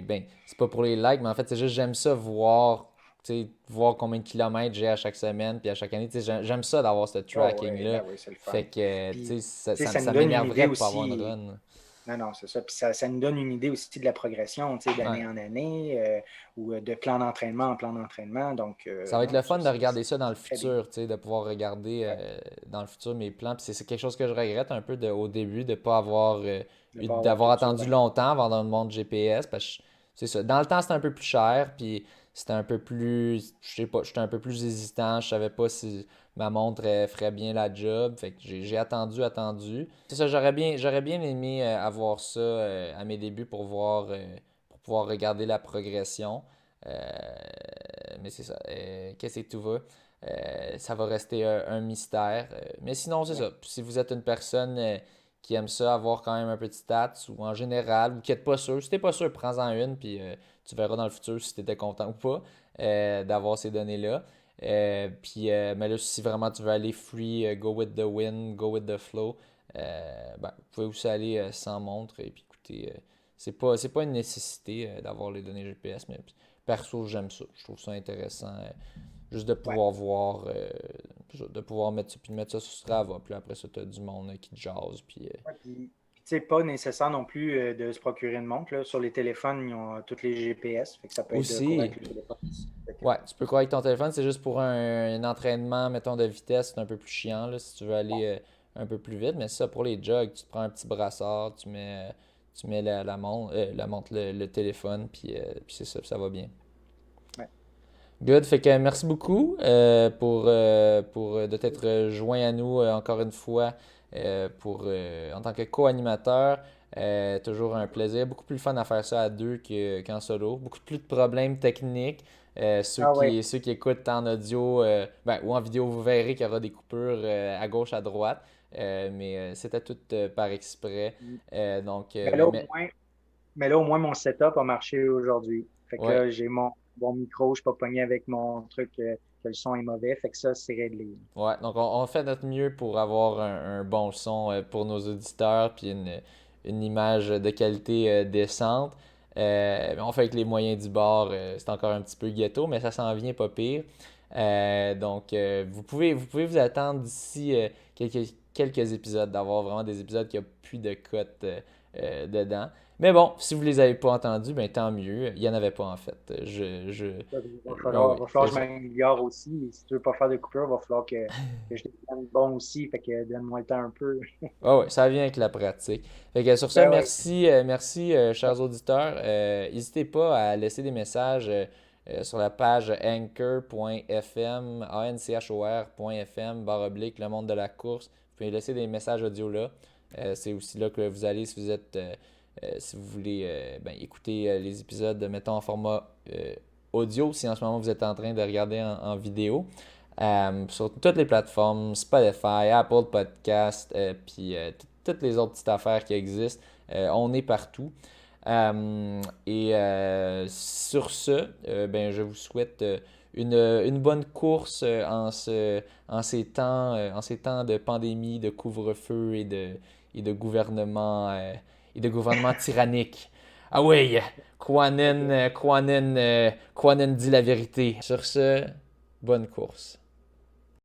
ben, c'est pas pour les likes, mais en fait, c'est juste, j'aime ça voir, tu sais, voir combien de kilomètres j'ai à chaque semaine, puis à chaque année, tu sais, j'aime ça d'avoir ce Oh, ouais, tracking-là. ben oui, c'est le fun. Fait que, tu Puis, sais, ça, tu sais, ça, ça nous ça donne une idée m'énerverait de pas avoir une aussi. run. Non, non, c'est ça. Puis ça nous donne une idée aussi de la progression, tu sais, Ouais. d'année en année, ou de plan d'entraînement en plan d'entraînement. Donc, Ça va être non, le ça, fun de regarder ça dans le c'est très bien. futur, tu sais, de pouvoir regarder Ouais, dans le futur mes plans. Puis c'est quelque chose que je regrette un peu au début, de pas avoir de ne pas avoir d'avoir tout ça. attendu Ben, longtemps avant dans le monde GPS. Parce que c'est ça. Dans le temps, c'était un peu plus cher, puis c'était un peu plus, je sais pas, j'étais un peu plus hésitant. Je savais pas si ma montre ferait bien la job. Fait que j'ai attendu. C'est ça, j'aurais bien aimé avoir ça à mes débuts pour pouvoir regarder la progression. Mais c'est ça. Qu'est-ce que tout va? Ça va rester un mystère. Mais sinon, c'est ouais. ça. Si vous êtes une personne qui aime ça, avoir quand même un peu de stats ou en général, ou qui n'êtes pas sûr, si t'es pas sûr, prends-en une, puis tu verras dans le futur si tu étais content ou pas d'avoir ces données-là. Puis, mais là, si vraiment tu veux aller free, go with the wind, go with the flow, ben, vous pouvez aussi aller sans montre et puis écouter c'est pas une nécessité d'avoir les données GPS, mais perso, j'aime ça. Je trouve ça intéressant. Juste de Ouais. pouvoir voir, de pouvoir mettre ça, puis de mettre ça sur Strava. Puis après ça, tu as du monde qui te jase. Puis, Ouais, tu sais, pas nécessaire non plus de se procurer une montre. Là. Sur les téléphones, ils ont tous les GPS. Fait que ça peut être de court aussi, avec le téléphone aussi. Fait que, ouais, tu peux croire avec ton téléphone, c'est juste pour un entraînement, mettons, de vitesse, c'est un peu plus chiant, là, si tu veux aller un peu plus vite. Mais ça, pour les jogs, tu te prends un petit brassard, tu mets la montre, le téléphone, puis c'est ça, ça va bien. ouais. Good. Fait que merci beaucoup pour de t'être joint à nous encore une fois en tant que co-animateur. Toujours un plaisir. Beaucoup plus fun à faire ça à deux qu'en solo. Beaucoup plus de problèmes techniques. Ah ouais. Ceux qui écoutent en audio ou en vidéo, vous verrez qu'il y aura des coupures à gauche, à droite. Mais c'était tout par exprès. Donc, Mais là, au moins, mon setup a marché aujourd'hui. Fait que ouais. là, j'ai mon bon micro, je suis pas pogné avec mon truc que le son est mauvais. Fait que ça, c'est réglé. Ouais, donc on fait notre mieux pour avoir un bon son pour nos auditeurs, puis une image de qualité décente. Mais on fait avec les moyens du bord, c'est encore un petit peu ghetto, mais ça s'en vient pas pire. Vous pouvez vous attendre d'ici quelques épisodes, d'avoir vraiment des épisodes qui n'ont plus de cotes dedans. Mais bon, si vous les avez pas entendus, ben tant mieux. Il n'y en avait pas en fait. Ah oui, Va fait falloir que que je m'améliore aussi. Et si tu veux pas faire de coupure, va falloir que je devienne bon aussi. Fait que donne-moi le temps un peu. ah ouais, ça vient avec la pratique. Fait que sur ce, Ben oui. merci chers auditeurs. N'hésitez pas à laisser des messages sur la page anchor.fm, anchor.fm, /le monde de la course. Vous pouvez laisser des messages audio là. C'est aussi là que vous allez si vous êtes si vous voulez écouter les épisodes, mettons en format audio, si en ce moment vous êtes en train de regarder en vidéo. Sur toutes les plateformes, Spotify, Apple Podcast, puis toutes les autres petites affaires qui existent. On est partout. Sur ce, je vous souhaite une bonne course en ces temps de pandémie, de couvre-feu et de gouvernement tyrannique. Ah oui, Kwanen dit la vérité. Sur ce, bonne course.